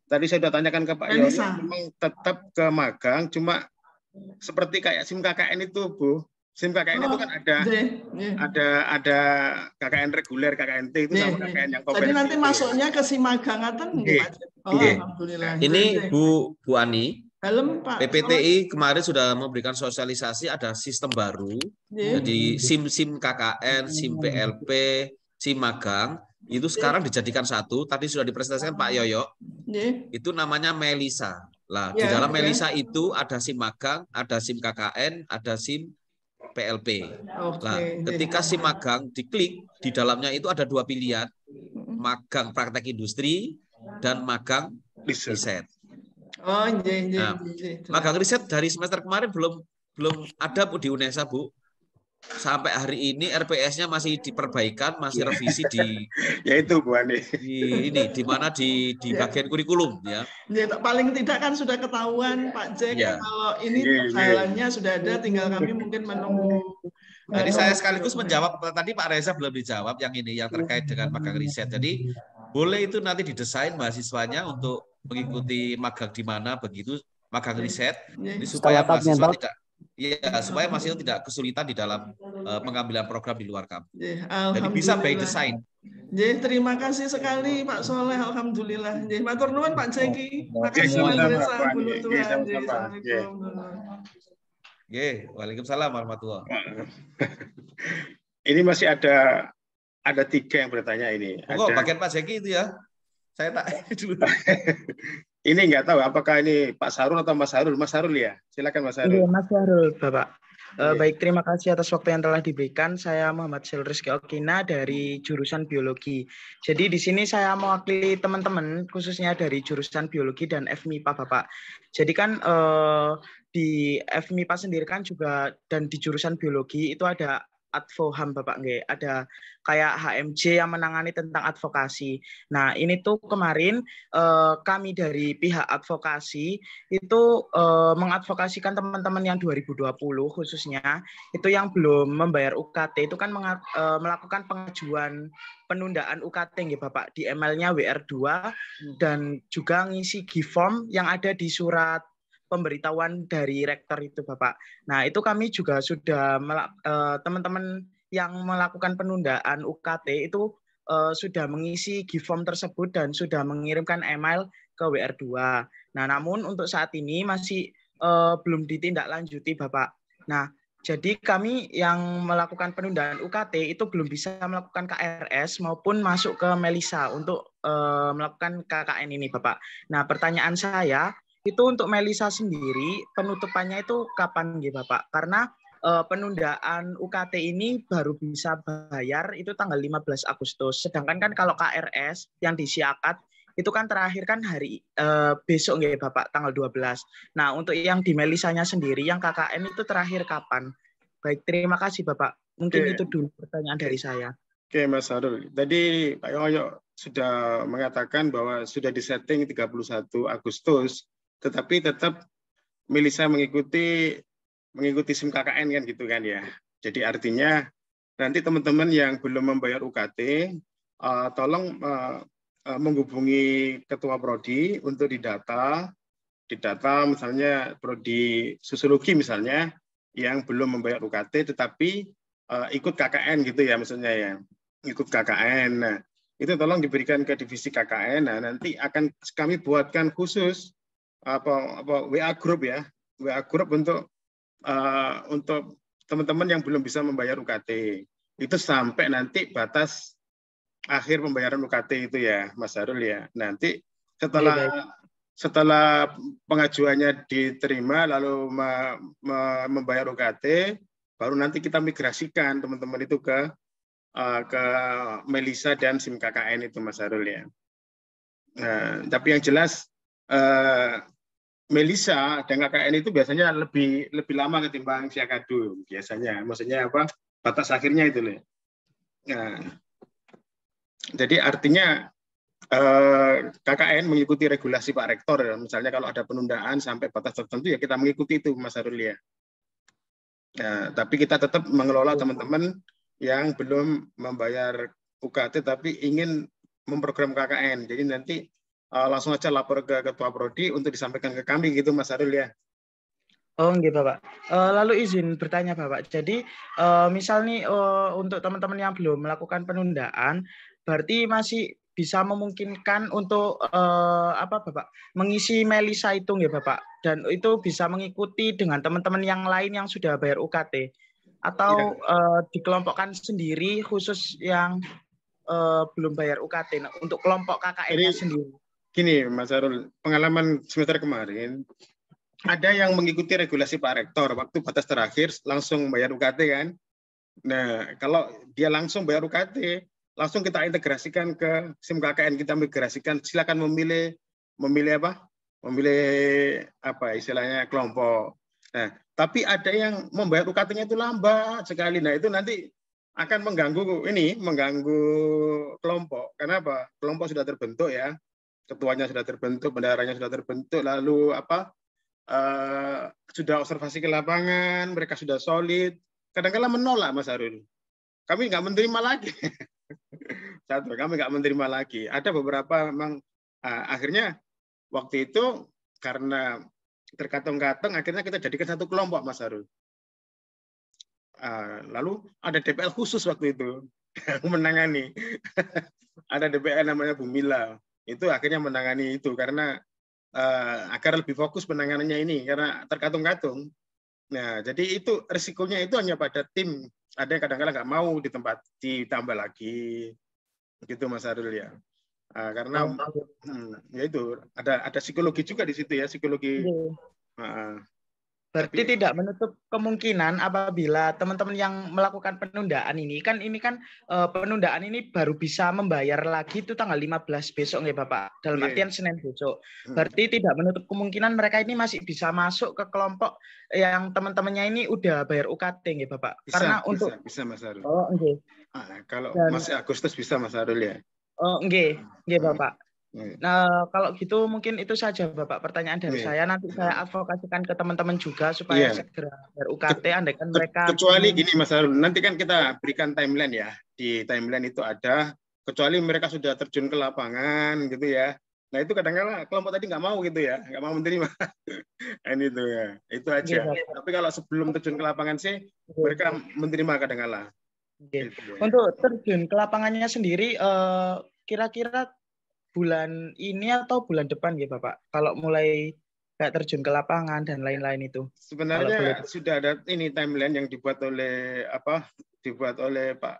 tadi saya sudah tanyakan ke Pak Yoyo, memang tetap ke magang, cuma seperti kayak SIM KKN itu, Bu. SIM KKN itu kan ada KKN reguler, KKNT itu sama KKN yang komprehensif. Jadi nanti masuknya ke SIM magang atau enggak? Alhamdulillah. Ini Bu Ani, PPTI kemarin sudah memberikan sosialisasi ada sistem baru. Jadi SIM KKN, SIM PLP, SIM magang itu sekarang dijadikan satu. Tadi sudah dipresentasikan Pak Yoyo. Itu namanya Melisa. Lah di dalam Melisa itu ada SIM magang, ada SIM KKN, ada SIM PLP. Nah, ketika SIM magang diklik, di dalamnya itu ada 2 pilihan, magang praktek industri dan magang riset. Magang riset dari semester kemarin belum ada Bu di UNESA, Bu. Sampai hari ini RPS-nya masih diperbaikan, masih revisi di ya itu Bu Ani. Di mana di bagian kurikulum ya. Paling tidak kan sudah ketahuan Pak Jack kalau ini jalannya sudah ada, tinggal kami mungkin menunggu. Jadi saya sekaligus menjawab tadi Pak Reza belum dijawab yang ini yang terkait dengan magang riset. Jadi boleh itu nanti didesain mahasiswanya untuk mengikuti magang di mana begitu magang riset supaya mahasiswa tidak supaya mahasiswa tidak kesulitan di dalam pengambilan program di luar kampus. Jadi bisa by design. Terima kasih sekali Pak Soleh, alhamdulillah. Matur nuwun Pak Jeki. Makasih Mas Reza. Waalaikumsalam warahmatullahi. Ini masih ada 3 yang bertanya ini. Bagian Pak Jeki itu ya. Saya tak dulu. Ini nggak tahu apakah ini Pak Sarul atau Mas Sarul. Mas Sarul ya, silakan Mas Sarul. Mas Sarul, Bapak. Baik, terima kasih atas waktu yang telah diberikan. Saya Muhammad Silrizky Okina dari jurusan biologi. Jadi di sini saya mewakili teman-teman khususnya dari jurusan biologi dan FMIPA, Bapak. Jadi kan di FMIPA sendiri kan juga dan di jurusan biologi itu ada Advo HAM Bapak nggih. Ada kayak HMJ yang menangani tentang advokasi. Nah, ini tuh kemarin kami dari pihak advokasi itu mengadvokasikan teman-teman yang 2020 khususnya itu yang belum membayar UKT itu kan melakukan pengajuan penundaan UKT nggih Bapak di emailnya WR2 dan juga ngisi G-form yang ada di surat pemberitahuan dari rektor itu Bapak. Nah, itu kami juga sudah teman-teman yang melakukan penundaan UKT itu sudah mengisi G-form tersebut dan sudah mengirimkan email ke WR2. Nah, namun untuk saat ini masih belum ditindaklanjuti Bapak. Nah, jadi kami yang melakukan penundaan UKT itu belum bisa melakukan KRS maupun masuk ke Melisa untuk melakukan KKN ini Bapak. Nah, pertanyaan saya itu untuk Melisa sendiri penutupannya itu kapan gitu Bapak? Karena penundaan UKT ini baru bisa bayar itu tanggal 15 Agustus. Sedangkan kan kalau KRS yang di Siakat itu kan terakhir kan hari besok nggih Bapak tanggal 12. Nah, untuk yang di Melisanya sendiri yang KKN itu terakhir kapan? Baik, terima kasih Bapak. Mungkin itu dulu pertanyaan dari saya. Oke, Mas Harul. Tadi Pak Yoyo sudah mengatakan bahwa sudah disetting 31 Agustus, tetapi tetap Melisa mengikuti SIM KKN kan gitu kan ya. Jadi artinya nanti teman-teman yang belum membayar UKT, tolong menghubungi Ketua Prodi untuk didata misalnya Prodi Sosiologi misalnya yang belum membayar UKT tetapi ikut KKN gitu ya maksudnya ya, ikut KKN. Nah, itu tolong diberikan ke divisi KKN. Nah, nanti akan kami buatkan khusus WA group ya, WA group untuk teman-teman yang belum bisa membayar UKT. Itu sampai nanti batas akhir pembayaran UKT itu ya, Mas Harul ya. Nanti setelah pengajuannya diterima lalu membayar UKT, baru nanti kita migrasikan teman-teman itu ke Melisa dan SIM KKN itu Mas Harul ya. Nah, tapi yang jelas Melisa dan KKN itu biasanya lebih lama ketimbang Siakadu biasanya. Maksudnya apa? Batas akhirnya itu loh. Nah, jadi artinya KKN mengikuti regulasi Pak Rektor. Misalnya kalau ada penundaan sampai batas tertentu ya kita mengikuti itu Mas Harul ya. Nah, tapi kita tetap mengelola teman-teman yang belum membayar UKT tapi ingin memprogram KKN. Jadi nanti langsung aja lapor ke Ketua Prodi untuk disampaikan ke kami gitu Mas Harul ya. Oh gitu Bapak. Lalu izin bertanya Bapak. Jadi misal nih untuk teman-teman yang belum melakukan penundaan, berarti masih bisa memungkinkan untuk Bapak mengisi Melisa itu nggih Bapak, dan itu bisa mengikuti dengan teman-teman yang lain yang sudah bayar UKT atau dikelompokkan sendiri khusus yang belum bayar UKT untuk kelompok KKN-nya sendiri. Gini Mas Harul, pengalaman semester kemarin ada yang mengikuti regulasi Pak Rektor waktu batas terakhir langsung bayar UKT kan. Nah, kalau dia langsung bayar UKT, langsung kita integrasikan ke SIM KKN, kita migrasikan, silakan memilih apa? Memilih apa istilahnya kelompok. Nah, tapi ada yang membayar UKT-nya itu lambat sekali. Nah, itu nanti akan mengganggu kelompok. Karena apa? Kelompok sudah terbentuk ya. Ketuanya sudah terbentuk, bendaharanya sudah terbentuk, lalu sudah observasi ke lapangan, mereka sudah solid. Kadang-kadang menolak Mas Harul. Kami nggak menerima lagi. Kami nggak menerima lagi. Ada beberapa memang akhirnya waktu itu karena terkatung-katung, akhirnya kita jadikan satu kelompok Mas Harul. Lalu ada DPL khusus waktu itu yang menangani. Ada DPL namanya Bu Mila. Itu akhirnya menangani itu karena agar lebih fokus penanganannya ini karena terkatung-katung. Nah, jadi itu risikonya itu hanya pada tim. Ada yang kadang-kadang nggak mau ditambah lagi, gitu Mas Harul ya. Karena ya itu ada psikologi juga di situ ya, psikologi. Berarti tidak menutup kemungkinan apabila teman-teman yang melakukan penundaan ini kan penundaan ini baru bisa membayar lagi itu tanggal 15 besok nggih Bapak. Dalam artian Senin besok. Berarti tidak menutup kemungkinan mereka ini masih bisa masuk ke kelompok yang teman-temannya ini udah bayar UKT nggih Bapak. Karena untuk bisa Mas Harul. Oh, nggih. Kalau masih Agustus bisa Mas Harul ya. Oh, nggih Bapak. Nah, kalau gitu mungkin itu saja Bapak pertanyaan dari saya. Nanti saya advokasikan ke teman-teman juga supaya segera UKT andaikan mereka. Kecuali gini Mas Harul, nanti kan kita berikan timeline ya. Di timeline itu ada, kecuali mereka sudah terjun ke lapangan gitu ya. Nah itu kadang-kadang kelompok tadi nggak mau gitu ya, nggak mau menerima. Ini itu ya, itu aja. Tapi kalau sebelum terjun ke lapangan sih, mereka menerima kadang-kadang. Gitu, ya. Untuk terjun ke lapangannya sendiri, kira-kira bulan ini atau bulan depan ya Bapak? Kalau mulai kayak terjun ke lapangan dan lain-lain itu. Sebenarnya sudah ada ini timeline yang dibuat oleh Pak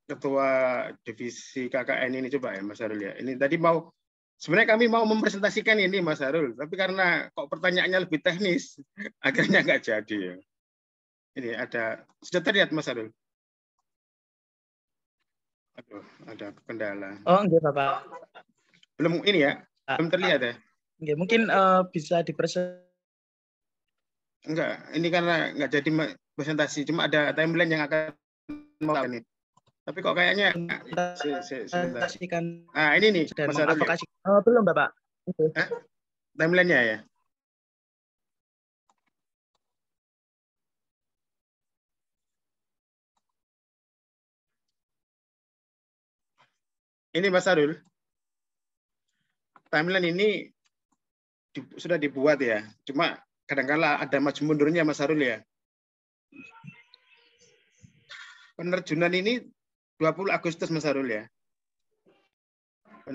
Ketua Divisi KKN ini, coba ya Mas Harul ya. Ini tadi sebenarnya kami mau mempresentasikan ini Mas Harul, tapi karena kok pertanyaannya lebih teknis, akhirnya nggak jadi ya. Ini sudah terlihat Mas Harul? Aduh, ada kendala. Oh, enggak Bapak. Belum ini ya? Belum terlihat ya? Enggak, mungkin bisa Enggak, ini karena enggak jadi presentasi, cuma ada timeline yang akan mau ini. Tapi kok kayaknya sebentar. Nah, ini nih Mas Harul. Belum Bapak. Timeline-nya ya? Ini Mas Harul, timeline ini sudah dibuat ya, cuma kadang-kala ada maju mundurnya Mas Harul ya. Penerjunan ini 20 Agustus Mas Harul ya.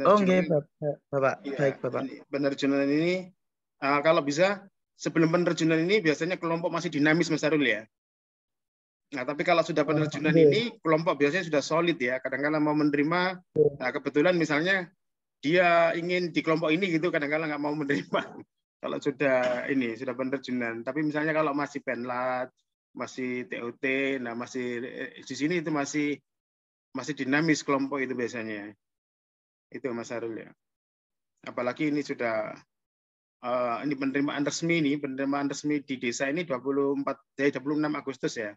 Oh enggak Bapak, ya, baik Bapak. Penerjunan ini kalau bisa sebelum penerjunan ini biasanya kelompok masih dinamis Mas Harul ya. Nah, tapi kalau sudah penerjunan ini, kelompok biasanya sudah solid ya. Kadang-kadang mau menerima, nah kebetulan misalnya dia ingin di kelompok ini gitu, kadang-kadang nggak mau menerima. Kalau sudah penerjunan. Tapi misalnya kalau masih penlat, masih TOT, nah masih di sini itu masih dinamis kelompok itu biasanya. Itu Mas Harul ya. Apalagi ini sudah ini penerimaan resmi di desa ini 26 Agustus ya.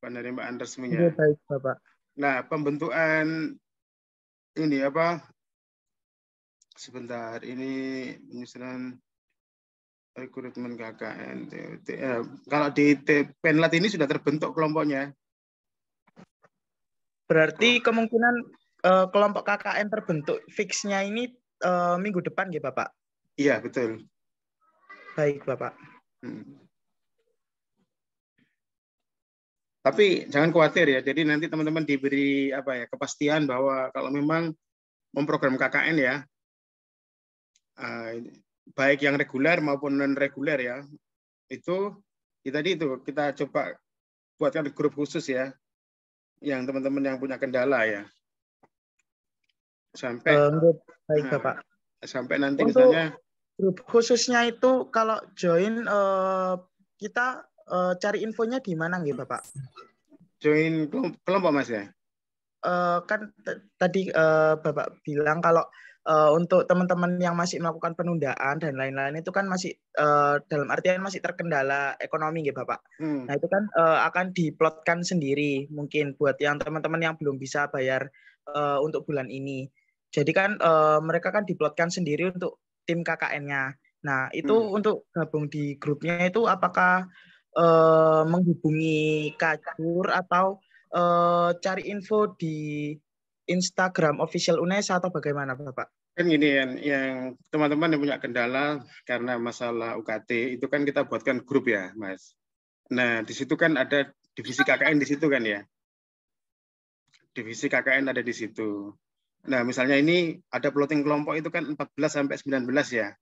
Penerimaan resminya. Baik, Bapak. Nah, pembentukan ini sebentar, ini penyusunan rekrutmen KKN. Kalau di Penlat ini sudah terbentuk kelompoknya. Berarti kemungkinan kelompok KKN terbentuk fixnya ini minggu depan ya Bapak? Iya, betul. Baik, Bapak. Tapi jangan khawatir ya. Jadi nanti teman-teman diberi kepastian bahwa kalau memang memprogram KKN ya, baik yang reguler maupun non reguler ya, itu kita coba buatkan grup khusus ya, yang teman-teman yang punya kendala ya. Sampai baik Bapak. Sampai nanti untuk misalnya grup khususnya itu kalau join kita cari infonya di mana nggih Bapak? Join kelompok Mas ya? Kan tadi Bapak bilang kalau untuk teman-teman yang masih melakukan penundaan dan lain-lain itu kan masih dalam artian masih terkendala ekonomi nggih Bapak. Nah itu kan akan diplotkan sendiri mungkin buat yang teman-teman yang belum bisa bayar untuk bulan ini. Jadi kan mereka kan diplotkan sendiri untuk tim KKN-nya. Nah itu untuk gabung di grupnya itu apakah menghubungi Kajur atau cari info di Instagram official UNESA atau bagaimana Bapak? Kan gini yang teman-teman yang punya kendala karena masalah UKT itu kan kita buatkan grup ya Mas. Nah di situ kan ada divisi KKN di situ kan ya. Divisi KKN ada di situ. Nah misalnya ini ada plotting kelompok itu kan 14 sampai 19 ya.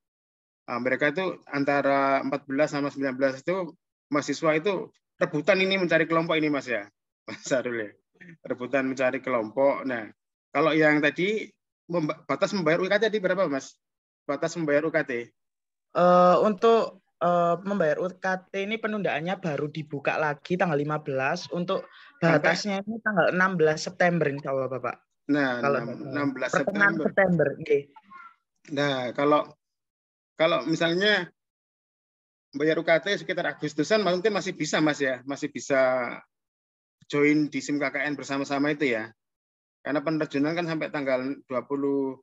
Mereka itu antara 14 sama 19 itu mahasiswa itu rebutan ini mencari kelompok ini Mas ya. Mas Harul ya. Rebutan mencari kelompok. Nah, kalau yang tadi batas membayar UKT tadi berapa Mas? Batas membayar UKT? Untuk membayar UKT ini penundaannya baru dibuka lagi tanggal 15 untuk batasnya ini tanggal 16 September insya Allah Bapak. Nah, kalau 16 pertengahan September. September. Okay. Nah, kalau misalnya bayar UKT sekitar Agustusan mungkin masih bisa Mas ya, masih bisa join di SIM KKN bersama-sama itu ya. Karena penerjunan kan sampai tanggal 24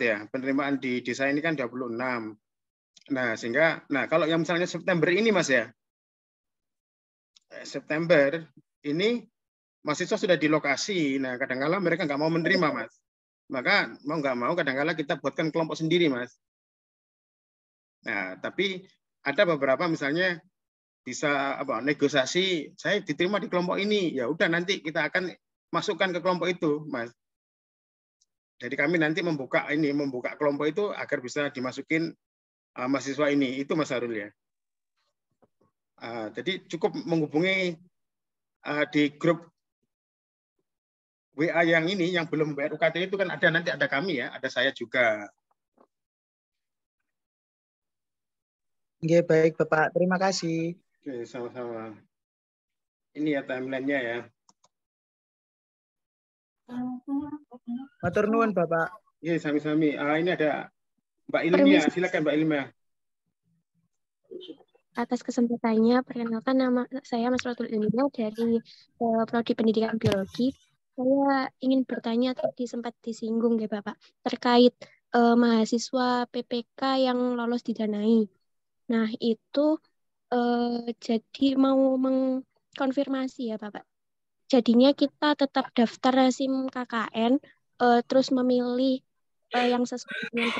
ya. Penerimaan di desa ini kan 26. Nah, sehingga kalau yang misalnya September ini Mas ya. September ini mahasiswa sudah di lokasi. Nah, kadang-kala mereka nggak mau menerima, Mas. Maka mau nggak mau kadang-kala kita buatkan kelompok sendiri, Mas. Nah, tapi ada beberapa misalnya bisa negosiasi, saya diterima di kelompok ini, ya udah nanti kita akan masukkan ke kelompok itu, Mas. Jadi kami nanti membuka kelompok itu agar bisa dimasukin mahasiswa ini, itu Mas Harul ya. Jadi cukup menghubungi di grup WA yang ini, yang belum bayar UKT itu kan nanti ada kami ya, ada saya juga. Oke, baik Bapak, terima kasih. Oke, sama-sama. Ini ya timeline-nya ya. Matur nuwun Bapak. Iya, sami-sami. Ini ada Mbak Ilmia, silakan Mbak Ilmia. Atas kesempatannya, perkenalkan nama saya Mas Rotul Ilmia dari Prodi Pendidikan Biologi. Saya ingin bertanya, tadi sempat disinggung ya Bapak, terkait mahasiswa PPK yang lolos didanai. Nah, itu jadi mau mengkonfirmasi ya Bapak. Jadinya kita tetap daftar SIM KKN, terus memilih yang sesuai dengan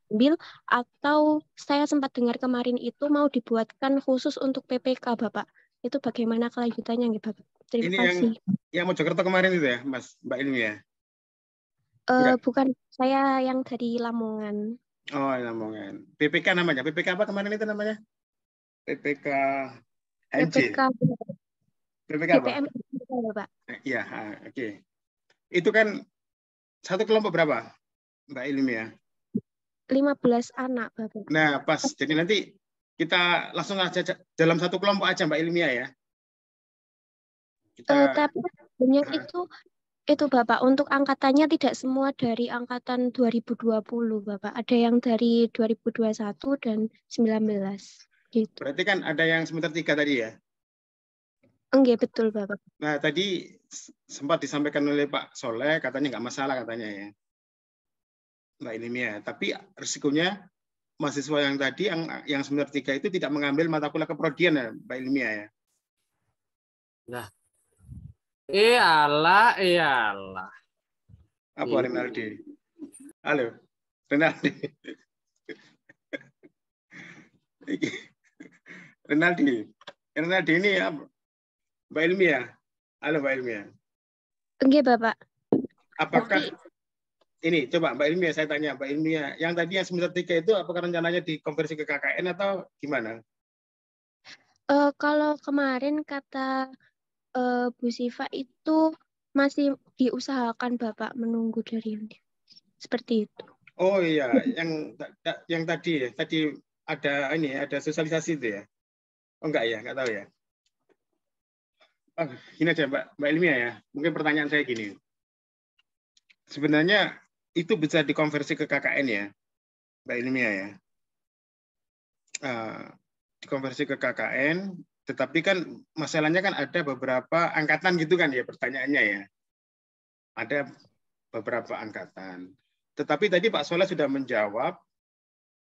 ambil, atau saya sempat dengar kemarin itu mau dibuatkan khusus untuk PPK Bapak. Itu bagaimana kelanjutannya ya Bapak? Terima kasih. Yang Mojokerto kemarin itu ya, Mbak Ilmia? Bukan, saya yang dari Lamongan. Oh, Lamongan. PPK namanya. PPK apa kemarin itu namanya? PPK NJ. PPK apa? BPM ya, Pak. Iya, oke. Itu kan satu kelompok berapa, Mbak Ilmia? 15 anak, Bapak. Nah, pas. Jadi nanti kita langsung aja dalam satu kelompok aja, Mbak Ilmia ya. Tapi sebenarnya itu Bapak, untuk angkatannya tidak semua dari angkatan 2020, Bapak. Ada yang dari 2021 dan 19. Gitu. Berarti kan ada yang semester 3 tadi ya? Enggak, betul Bapak. Nah, tadi sempat disampaikan oleh Pak Soleh, katanya nggak masalah katanya ya. Mbak Ilmia, tapi risikonya mahasiswa yang tadi yang semester 3 itu tidak mengambil mata kuliah keprodian ya, Mbak Ilmia ya. Nah. Iyalah. Apa Renaldi? Halo, Renaldi. Renaldi ini ya, Mbak Ilmia. Halo Mbak Ilmia. Enggak Bapak. Apakah ini coba Mbak Ilmia, saya tanya Mbak Ilmia, yang tadi yang semester 3 itu apakah rencananya dikonversi ke KKN atau gimana? Kalau kemarin kata Bu Siva itu masih diusahakan Bapak, menunggu dari yang seperti itu. Oh iya, yang tadi ada sosialisasi itu ya? Oh enggak ya, enggak tahu ya. Oh, gini aja Mbak Ilmia ya, mungkin pertanyaan saya gini. Sebenarnya itu bisa dikonversi ke KKN ya, Mbak Ilmia ya. Dikonversi ke KKN, tetapi kan masalahnya kan ada beberapa angkatan gitu kan ya pertanyaannya ya. Ada beberapa angkatan. Tetapi tadi Pak Soleh sudah menjawab,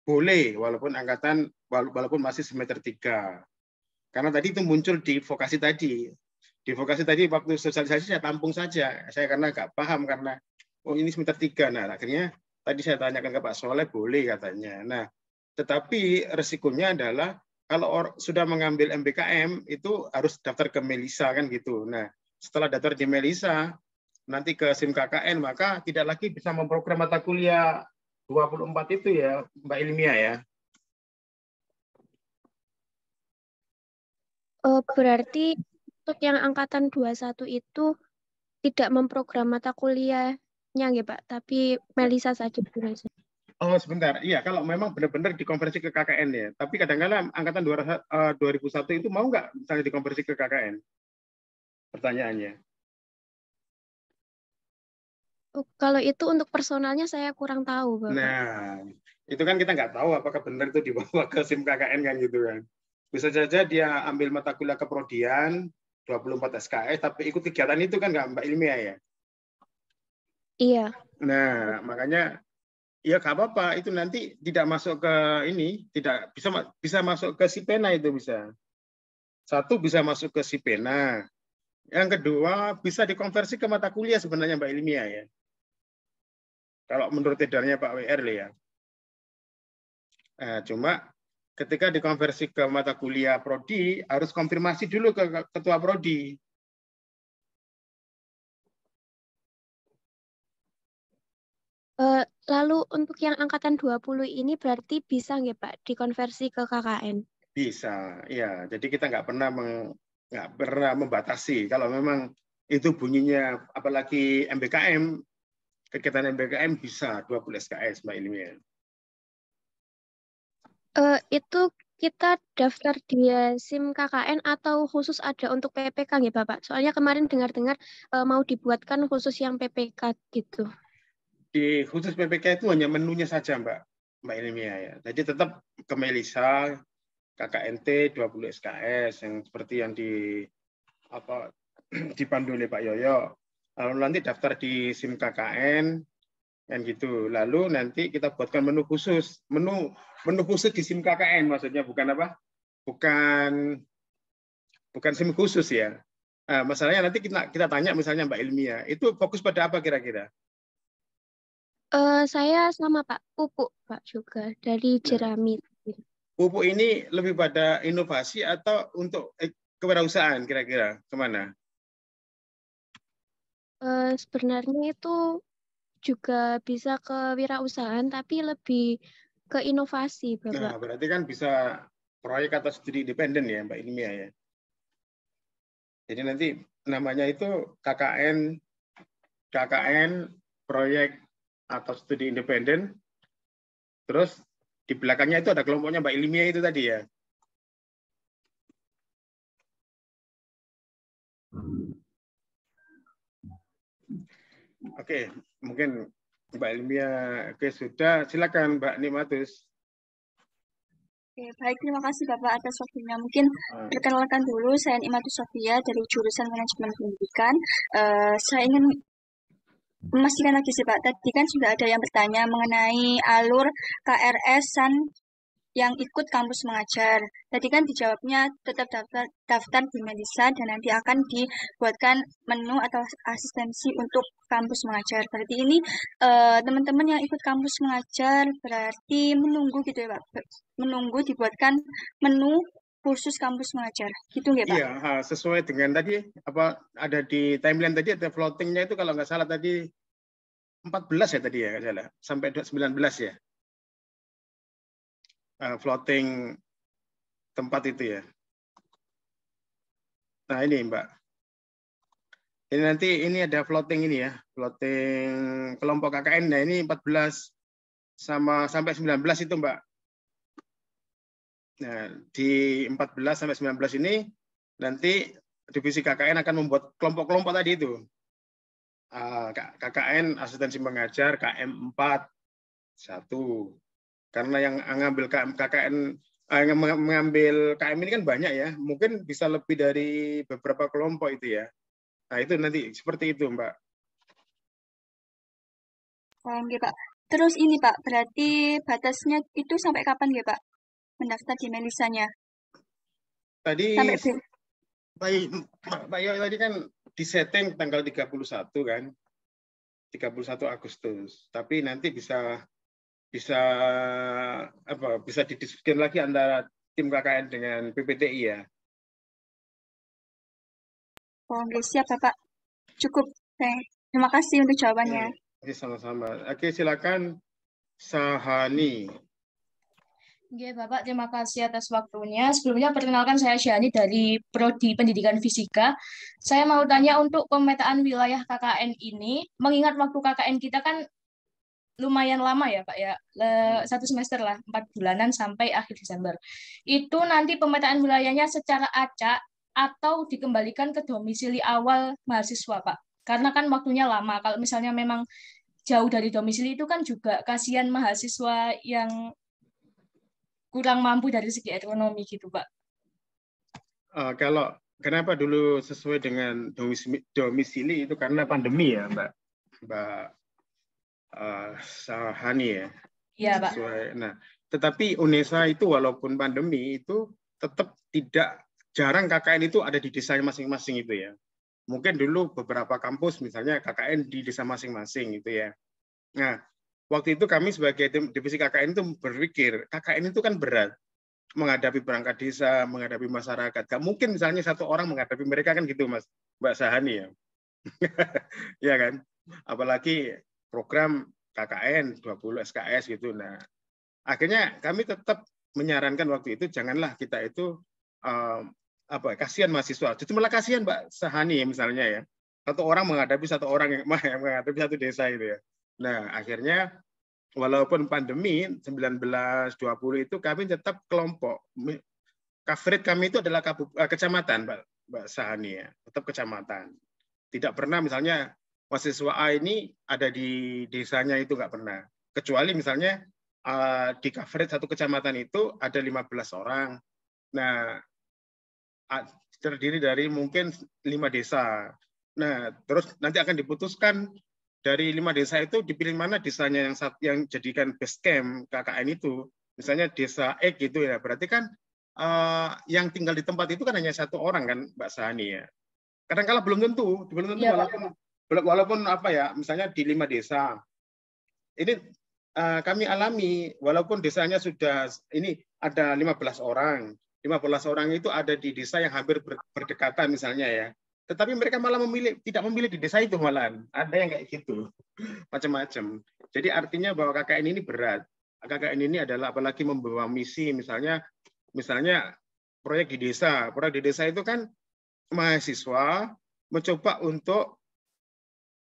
boleh walaupun masih semester 3. Karena tadi itu muncul di vokasi tadi. Di vokasi tadi waktu sosialisasi saya tampung saja. Saya karena nggak paham karena ini semester 3. Nah, akhirnya tadi saya tanyakan ke Pak Soleh, boleh katanya. Nah, tetapi resikonya adalah kalau sudah mengambil MBKM itu harus daftar ke Melisa kan gitu. Nah, setelah daftar di Melisa, nanti ke SIM KKN, maka tidak lagi bisa memprogram mata kuliah 24 itu ya, Mbak Ilmia ya. Berarti untuk yang angkatan 21 itu tidak memprogram mata kuliahnya ya Pak, tapi Melisa saja. Oh sebentar, iya kalau memang benar-benar dikonversi ke KKN ya. Tapi kadang-kadang angkatan 2001 itu mau nggak misalnya dikonversi ke KKN? Pertanyaannya. Kalau itu untuk personalnya saya kurang tahu, Bapak. Nah, itu kan kita nggak tahu apakah benar itu dibawa ke SIM KKN kan gitu kan. Bisa saja dia ambil mata kuliah keprodian 24 SKS, tapi ikut kegiatan itu kan nggak Mbak ilmiah ya. Iya. Nah, makanya ya nggak apa-apa, itu nanti tidak masuk ke ini, tidak bisa masuk ke SIPENA itu bisa. Satu bisa masuk ke SIPENA. Yang kedua bisa dikonversi ke mata kuliah sebenarnya Mbak ilmiah ya. Kalau menurut edarnya Pak WR ya. Nah, cuma ketika dikonversi ke mata kuliah prodi harus konfirmasi dulu ke ketua prodi. Lalu untuk yang angkatan 20 ini berarti bisa nggak Pak dikonversi ke KKN? Bisa, ya. Jadi kita nggak pernah membatasi. Kalau memang itu bunyinya, apalagi MBKM, kegiatan MBKM bisa 20 SKS, Mbak ilmiah. Itu kita daftar di SIM KKN atau khusus ada untuk PPK nggak Bapak? Soalnya kemarin dengar-dengar mau dibuatkan khusus yang PPK gitu. Di khusus PPK itu hanya menunya saja Mbak ilmiah ya. Jadi tetap ke Melisa, KKNT 20 SKS yang seperti yang dipandu oleh Pak Yoyo. Lalu nanti daftar di SIM KKN kan gitu. Lalu nanti kita buatkan menu khusus di SIM KKN, maksudnya bukan apa? Bukan SIM khusus ya. Masalahnya nanti kita tanya misalnya Mbak ilmiah, itu fokus pada apa kira-kira? Saya sama Pak Pupuk Pak juga dari Jerami. Pupuk ini lebih pada inovasi atau untuk kewirausahaan kira-kira kemana? Sebenarnya itu juga bisa ke wirausahaan tapi lebih ke inovasi Bapak. Nah, berarti kan bisa proyek atau studi independen ya Mbak ilmiah ya. Jadi nanti namanya itu KKN proyek atau studi independen. Terus di belakangnya itu ada kelompoknya Mbak ilmiah itu tadi ya. Oke, mungkin Mbak ilmiah sudah. Silakan Mbak Nikmatus. Oke, baik, terima kasih Bapak atas waktunya. Mungkin perkenalkan dulu, saya Nikmatus Sofia dari jurusan Manajemen Pendidikan. Saya ingin memastikan lagi sih Pak, tadi kan sudah ada yang bertanya mengenai alur KRS-an yang ikut kampus mengajar. Tadi kan dijawabnya tetap daftar di Melisa dan nanti akan dibuatkan menu atau asistensi untuk kampus mengajar. Berarti ini teman-teman yang ikut kampus mengajar berarti menunggu gitu ya Pak? Menunggu dibuatkan menu khusus kampus mengajar. Gitu nggak Pak? Iya, sesuai dengan tadi apa ada di timeline tadi ada floatingnya itu kalau nggak salah tadi 14 ya tadi ya nggak salah sampai 19 ya. Floating tempat itu ya. Nah ini Mbak. Ini nanti ini ada floating ini ya, floating kelompok KKN. Nah ini 14 sampai 19 itu Mbak. Nah di 14 sampai 19 ini nanti divisi KKN akan membuat kelompok-kelompok tadi itu. KKN asistensi mengajar KM4 1. Karena yang mengambil KKN yang mengambil KM ini kan banyak ya, mungkin bisa lebih dari beberapa kelompok itu ya. Nah itu nanti seperti itu Mbak. Oke Pak. Terus ini Pak, berarti batasnya itu sampai kapan ya Pak? Mendaftar di Melisanya? Tadi sampai Pak Yoyo tadi kan disetting tanggal 31 kan, 31 Agustus. Tapi nanti bisa didiskusikan lagi antara tim KKN dengan PPTI ya. Oke, siap Bapak. Cukup. Terima kasih untuk jawabannya. Oke, sama-sama. Oke, silakan Sahani. Oke, Bapak, terima kasih atas waktunya. Sebelumnya perkenalkan saya Syahani dari Prodi Pendidikan Fisika. Saya mau tanya untuk pemetaan wilayah KKN ini, mengingat waktu KKN kita kan lumayan lama ya Pak ya, 1 semester lah, 4 bulanan sampai akhir Desember. Itu nanti pemetaan wilayahnya secara acak atau dikembalikan ke domisili awal mahasiswa Pak? Karena kan waktunya lama. Kalau misalnya memang jauh dari domisili itu kan juga kasihan mahasiswa yang kurang mampu dari segi ekonomi gitu Pak. Kalau kenapa dulu sesuai dengan domisili itu karena pandemi ya Mbak Sahani ya. Iya Pak. Nah, tetapi UNESA itu walaupun pandemi itu tetap tidak jarang KKN itu ada di desanya masing-masing itu ya. Mungkin dulu beberapa kampus misalnya KKN di desa masing-masing gitu ya. Nah, waktu itu kami sebagai divisi KKN itu berpikir KKN itu kan berat menghadapi perangkat desa, menghadapi masyarakat. Gak mungkin misalnya satu orang menghadapi mereka kan gitu Mas Mbak Sahani ya. Ya kan? Apalagi program KKN 20 SKS gitu. Nah, akhirnya kami tetap menyarankan waktu itu janganlah kita itu kasihan mahasiswa. Justru malah kasihan Mbak Sahani ya, misalnya ya. Satu orang menghadapi satu orang yang menghadapi satu desa itu ya. Nah, akhirnya walaupun pandemi 19-20 itu kami tetap kelompok. Coverage kami itu adalah kecamatan Mbak Sahani ya, tetap kecamatan. Tidak pernah misalnya mahasiswa A ini ada di desanya itu nggak pernah. Kecuali misalnya di coverage satu kecamatan itu ada 15 orang. Nah, terdiri dari mungkin 5 desa. Nah, terus nanti akan diputuskan dari 5 desa itu dipilih mana desanya yang jadikan base camp KKN itu. Misalnya desa X gitu ya, berarti kan yang tinggal di tempat itu kan hanya 1 orang kan Mbak Sahani ya. Kadang-kala belum tentu ya, walaupun misalnya di 5 desa. Ini kami alami walaupun desanya sudah ini ada 15 orang. 15 orang itu ada di desa yang hampir berdekatan misalnya ya. Tetapi mereka malah tidak memilih di desa itu malahan. Ada yang kayak gitu. Macam-macam. Jadi artinya bahwa KKN ini berat. KKN ini adalah apalagi membawa misi misalnya proyek di desa. Proyek di desa itu kan mahasiswa mencoba untuk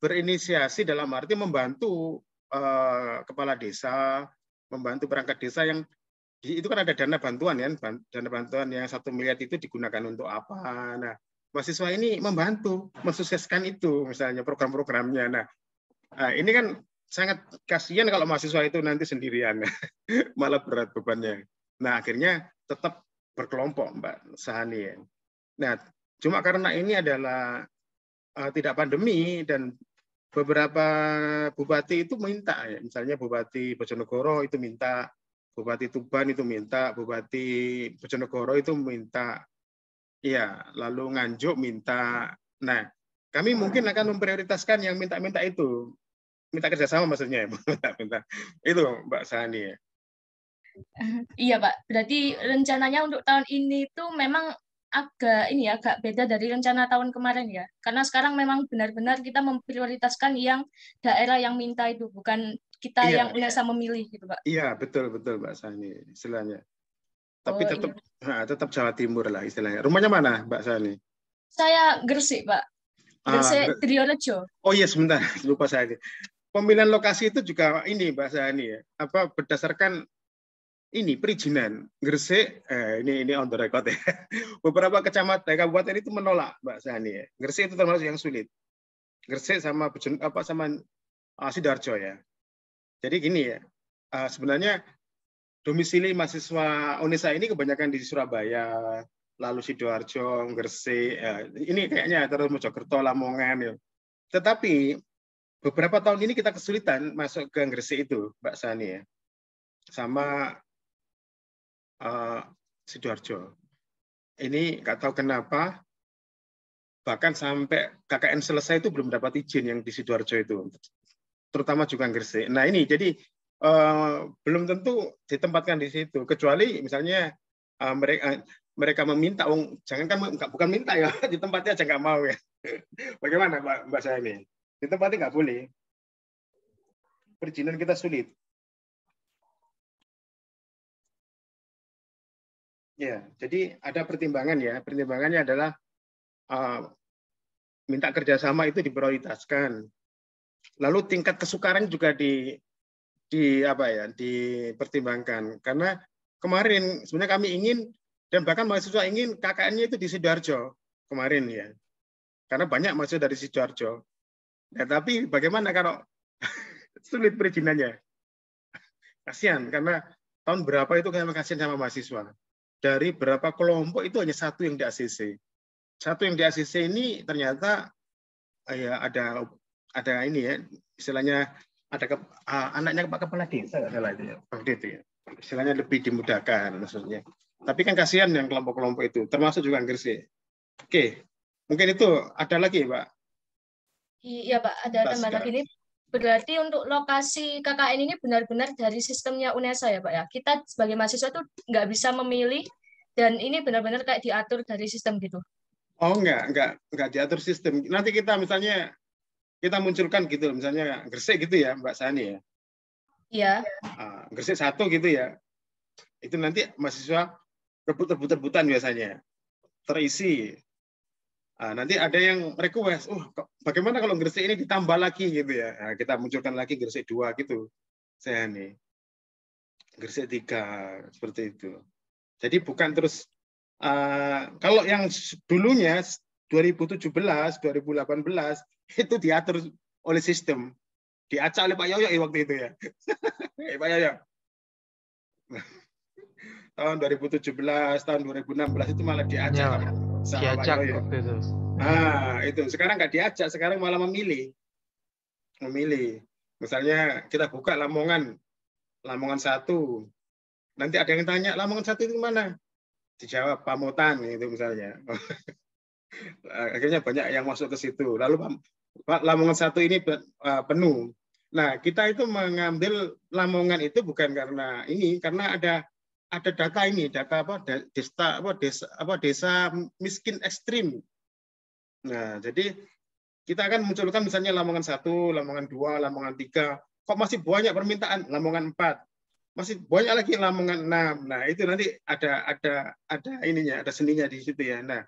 berinisiasi dalam arti membantu kepala desa, membantu perangkat desa yang itu kan ada dana bantuan ya, dana bantuan yang 1 miliar itu digunakan untuk apa. Nah, mahasiswa ini membantu mensukseskan itu misalnya program-programnya. Nah, ini kan sangat kasihan kalau mahasiswa itu nanti sendirian, malah berat bebannya. Nah, akhirnya tetap berkelompok Mbak Sahani. Nah, cuma karena ini adalah tidak pandemi dan beberapa bupati itu minta ya, misalnya Bupati Bojonegoro itu minta, Bupati Tuban itu minta, Bupati Bojonegoro itu minta, ya, lalu Nganjuk minta. Nah, kami mungkin akan memprioritaskan yang minta-minta itu, minta kerjasama maksudnya, minta itu Mbak Sahani ya. Iya Pak, berarti rencananya untuk tahun ini tuh memang agak beda dari rencana tahun kemarin ya, karena sekarang memang benar-benar kita memprioritaskan yang daerah yang minta itu, bukan kita yang UNESA memilih gitu Pak. Iya betul Mbak Sahani istilahnya. Tapi tetap Jawa Timur lah istilahnya. Rumahnya mana Mbak Sahani? Saya Gresik Pak. Gresik Triorejo. Oh iya sebentar lupa saya. Pemilihan lokasi itu juga ini Mbak Sahani ya. Berdasarkan ini perizinan Gresik ini on the record ya. Beberapa kecamatan kabupaten itu menolak Mbak Sahani ya. Gresik itu termasuk yang sulit. Gresik sama Sidoarjo ya. Jadi gini ya. Sebenarnya domisili mahasiswa UNESA ini kebanyakan di Surabaya, lalu Sidoarjo, Gresik, ini kayaknya terus Mojokerto, Lamongan ya. Tetapi beberapa tahun ini kita kesulitan masuk ke Gresik itu Mbak Sahani ya. Sama Sidoarjo. Ini nggak tahu kenapa, bahkan sampai KKN selesai itu belum dapat izin yang di Sidoarjo itu, terutama juga Gresik. Nah ini jadi belum tentu ditempatkan di situ, kecuali misalnya mereka meminta, bukan minta ya, di tempatnya aja nggak mau ya. Bagaimana Mbak Sahani? Di tempatnya nggak boleh. Perizinan kita sulit. Ya, jadi ada pertimbangan ya. Pertimbangannya adalah minta kerjasama itu diprioritaskan. Lalu tingkat kesukaran juga dipertimbangkan. Karena kemarin sebenarnya kami ingin dan bahkan mahasiswa ingin KKN-nya itu di Sidoarjo kemarin ya. Karena banyak mahasiswa dari Sidoarjo. Ya, tapi bagaimana kalau sulit perizinannya? Kasihan karena tahun berapa itu kami kasihan sama mahasiswa. Dari berapa kelompok itu hanya satu yang di ACC. Satu yang di ACC ini ternyata ya ada ini ya, istilahnya ada anaknya Pak Kepala Desa nggak salah itu ya, Pak itu ya. Istilahnya lebih dimudahkan maksudnya. Tapi kan kasihan yang kelompok-kelompok itu, termasuk juga Gresik. Oke, mungkin itu ada lagi Pak. Iya Pak, ada tambahan lagi ini. Berarti untuk lokasi KKN ini benar-benar dari sistemnya UNESA ya Pak ya. Kita sebagai mahasiswa tuh nggak bisa memilih dan ini benar-benar kayak diatur dari sistem gitu. Oh enggak diatur sistem. Nanti kita misalnya kita munculkan gitu, misalnya Gresik gitu ya Mbak Sani ya. Iya. Gresik 1 gitu ya. Itu nanti mahasiswa rebut-rebutan biasanya. Terisi. Nanti ada yang request, bagaimana kalau Gresik ini ditambah lagi gitu ya. Nah, kita munculkan lagi Gresik 2 gitu. Saya nih. Gresik 3 seperti itu. Jadi bukan terus kalau yang dulunya 2017, 2018 itu diatur oleh sistem. Diacak oleh Pak Yoyo waktu itu ya. Pak Yoyo. Tahun 2017, tahun 2016 itu malah diacak sama Pak Yoyo. Itu. Itu sekarang nggak diajak, sekarang malah memilih. Misalnya kita buka Lamongan 1. Nanti ada yang tanya, Lamongan 1 itu mana? Dijawab Pamotan itu misalnya. Akhirnya banyak yang masuk ke situ. Lalu Lamongan 1 ini penuh. Nah, kita itu mengambil Lamongan itu bukan karena ini, karena ada data ini, data desa miskin ekstrim. Nah, jadi kita akan munculkan misalnya Lamongan 1, Lamongan 2, Lamongan 3. Kok masih banyak permintaan? Lamongan 4. Masih banyak lagi Lamongan 6. Nah, itu nanti ada ininya, ada seninya di situ ya. Nah,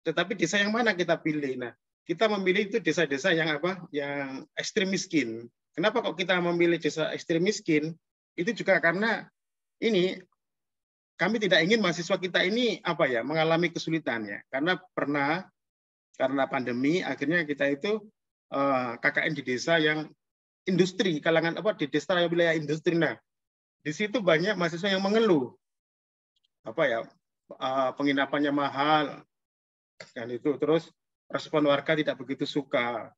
tetapi desa yang mana kita pilih? Nah, kita memilih itu desa-desa yang yang ekstrim miskin. Kenapa kok kita memilih desa ekstrim miskin? Itu juga karena ini kami tidak ingin mahasiswa kita ini mengalami kesulitan ya. Karena karena pandemi akhirnya kita itu KKN di desa yang industri, kalangan di desa wilayah industri. Nah, di situ banyak mahasiswa yang mengeluh penginapannya mahal dan itu, terus respon warga tidak begitu suka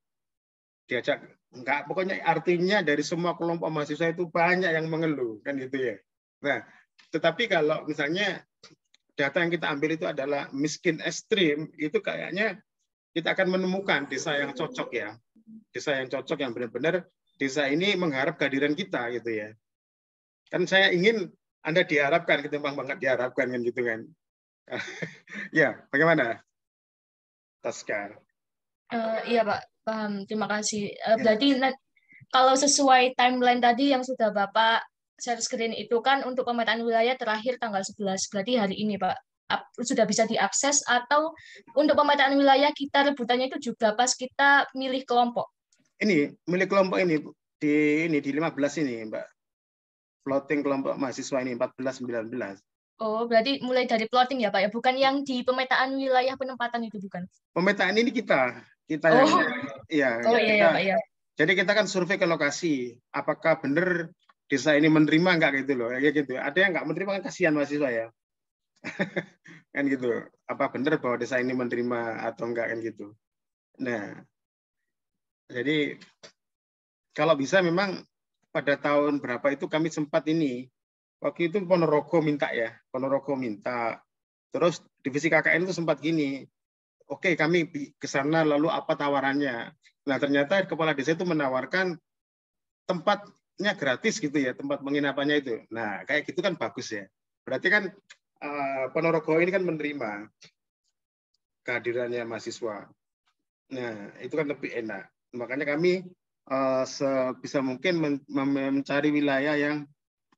diajak, enggak, pokoknya artinya dari semua kelompok mahasiswa itu banyak yang mengeluh kan gitu ya. Nah, tetapi kalau misalnya data yang kita ambil itu adalah miskin ekstrim, itu kayaknya kita akan menemukan desa yang cocok ya, desa yang cocok yang benar-benar desa ini mengharap kehadiran kita gitu ya. Kan saya ingin Anda diharapkan, ketimbang banget diharapkan kan gitu kan. Ya, bagaimana, Taska? Iya Pak, paham. Terima kasih. Berarti kalau sesuai timeline tadi yang sudah Bapak share screen itu kan untuk pemetaan wilayah terakhir tanggal 11, berarti hari ini Pak sudah bisa diakses, atau untuk pemetaan wilayah kita rebutannya itu juga pas kita milih kelompok? Ini milih kelompok ini di 15 ini Mbak. Plotting kelompok mahasiswa ini 14-19. Oh, berarti mulai dari plotting ya Pak ya, bukan yang di pemetaan wilayah penempatan itu, bukan? Pemetaan ini kita iya Pak ya. Jadi kita kan survei ke lokasi, apakah benar desa ini menerima enggak gitu loh, ya gitu. Ada yang enggak menerima kan kasihan mahasiswa ya. Kan gitu. Apa benar bahwa desa ini menerima atau enggak kan gitu. Nah, jadi kalau bisa memang pada tahun berapa itu kami sempat ini, waktu itu Ponorogo minta, terus divisi KKN itu sempat gini, oke kami ke sana lalu apa tawarannya. Nah ternyata kepala desa itu menawarkan tempatnya gratis gitu ya, tempat penginapannya itu. Nah kayak gitu kan bagus ya, berarti kan Ponorogo ini kan menerima kehadirannya mahasiswa. Nah itu kan lebih enak, makanya kami sebisa mungkin mencari wilayah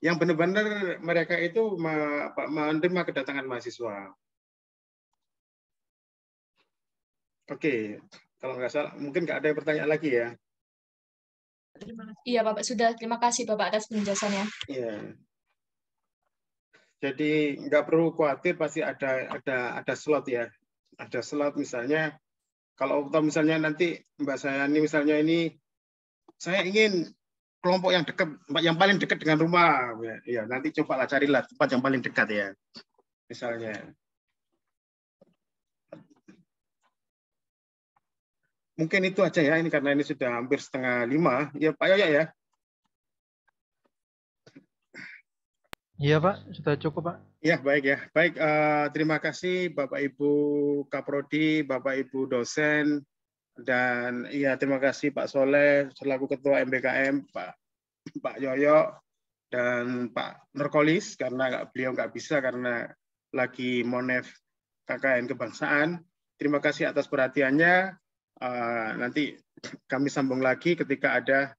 yang benar-benar mereka itu menerima kedatangan mahasiswa. Oke, kalau nggak salah mungkin nggak ada yang pertanyaan lagi ya. Iya, Bapak sudah. Terima kasih Bapak atas penjelasannya. Iya. Jadi nggak perlu khawatir, pasti ada slot ya. Ada slot misalnya, kalau misalnya nanti Mbak Sayani misalnya ini, saya ingin kelompok yang dekat, yang paling dekat dengan rumah, ya nanti cobalah carilah tempat yang paling dekat ya, misalnya. Mungkin itu aja ya, ini karena ini sudah hampir 4:30 ya Pak Yoyo ya. Iya Pak, sudah cukup Pak. Ya baik ya, baik. Terima kasih Bapak Ibu Kaprodi, Bapak Ibu dosen, dan ya terima kasih Pak Soleh selaku Ketua MBKM, Pak Yoyo dan Pak Nurkolis karena beliau nggak bisa karena lagi monef KKN kebangsaan. Terima kasih atas perhatiannya. Nanti kami sambung lagi ketika ada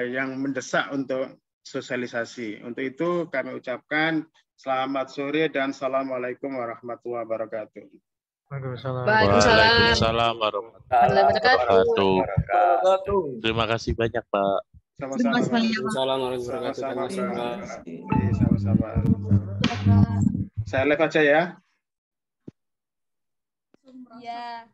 yang mendesak untuk sosialisasi. Untuk itu kami ucapkan selamat sore dan assalamualaikum warahmatullahi wabarakatuh. Waalaikumsalam warahmatullahi wabarakatuh. Terima kasih banyak Pak. Sama-sama. Sama-sama. Saya live aja ya. Ya.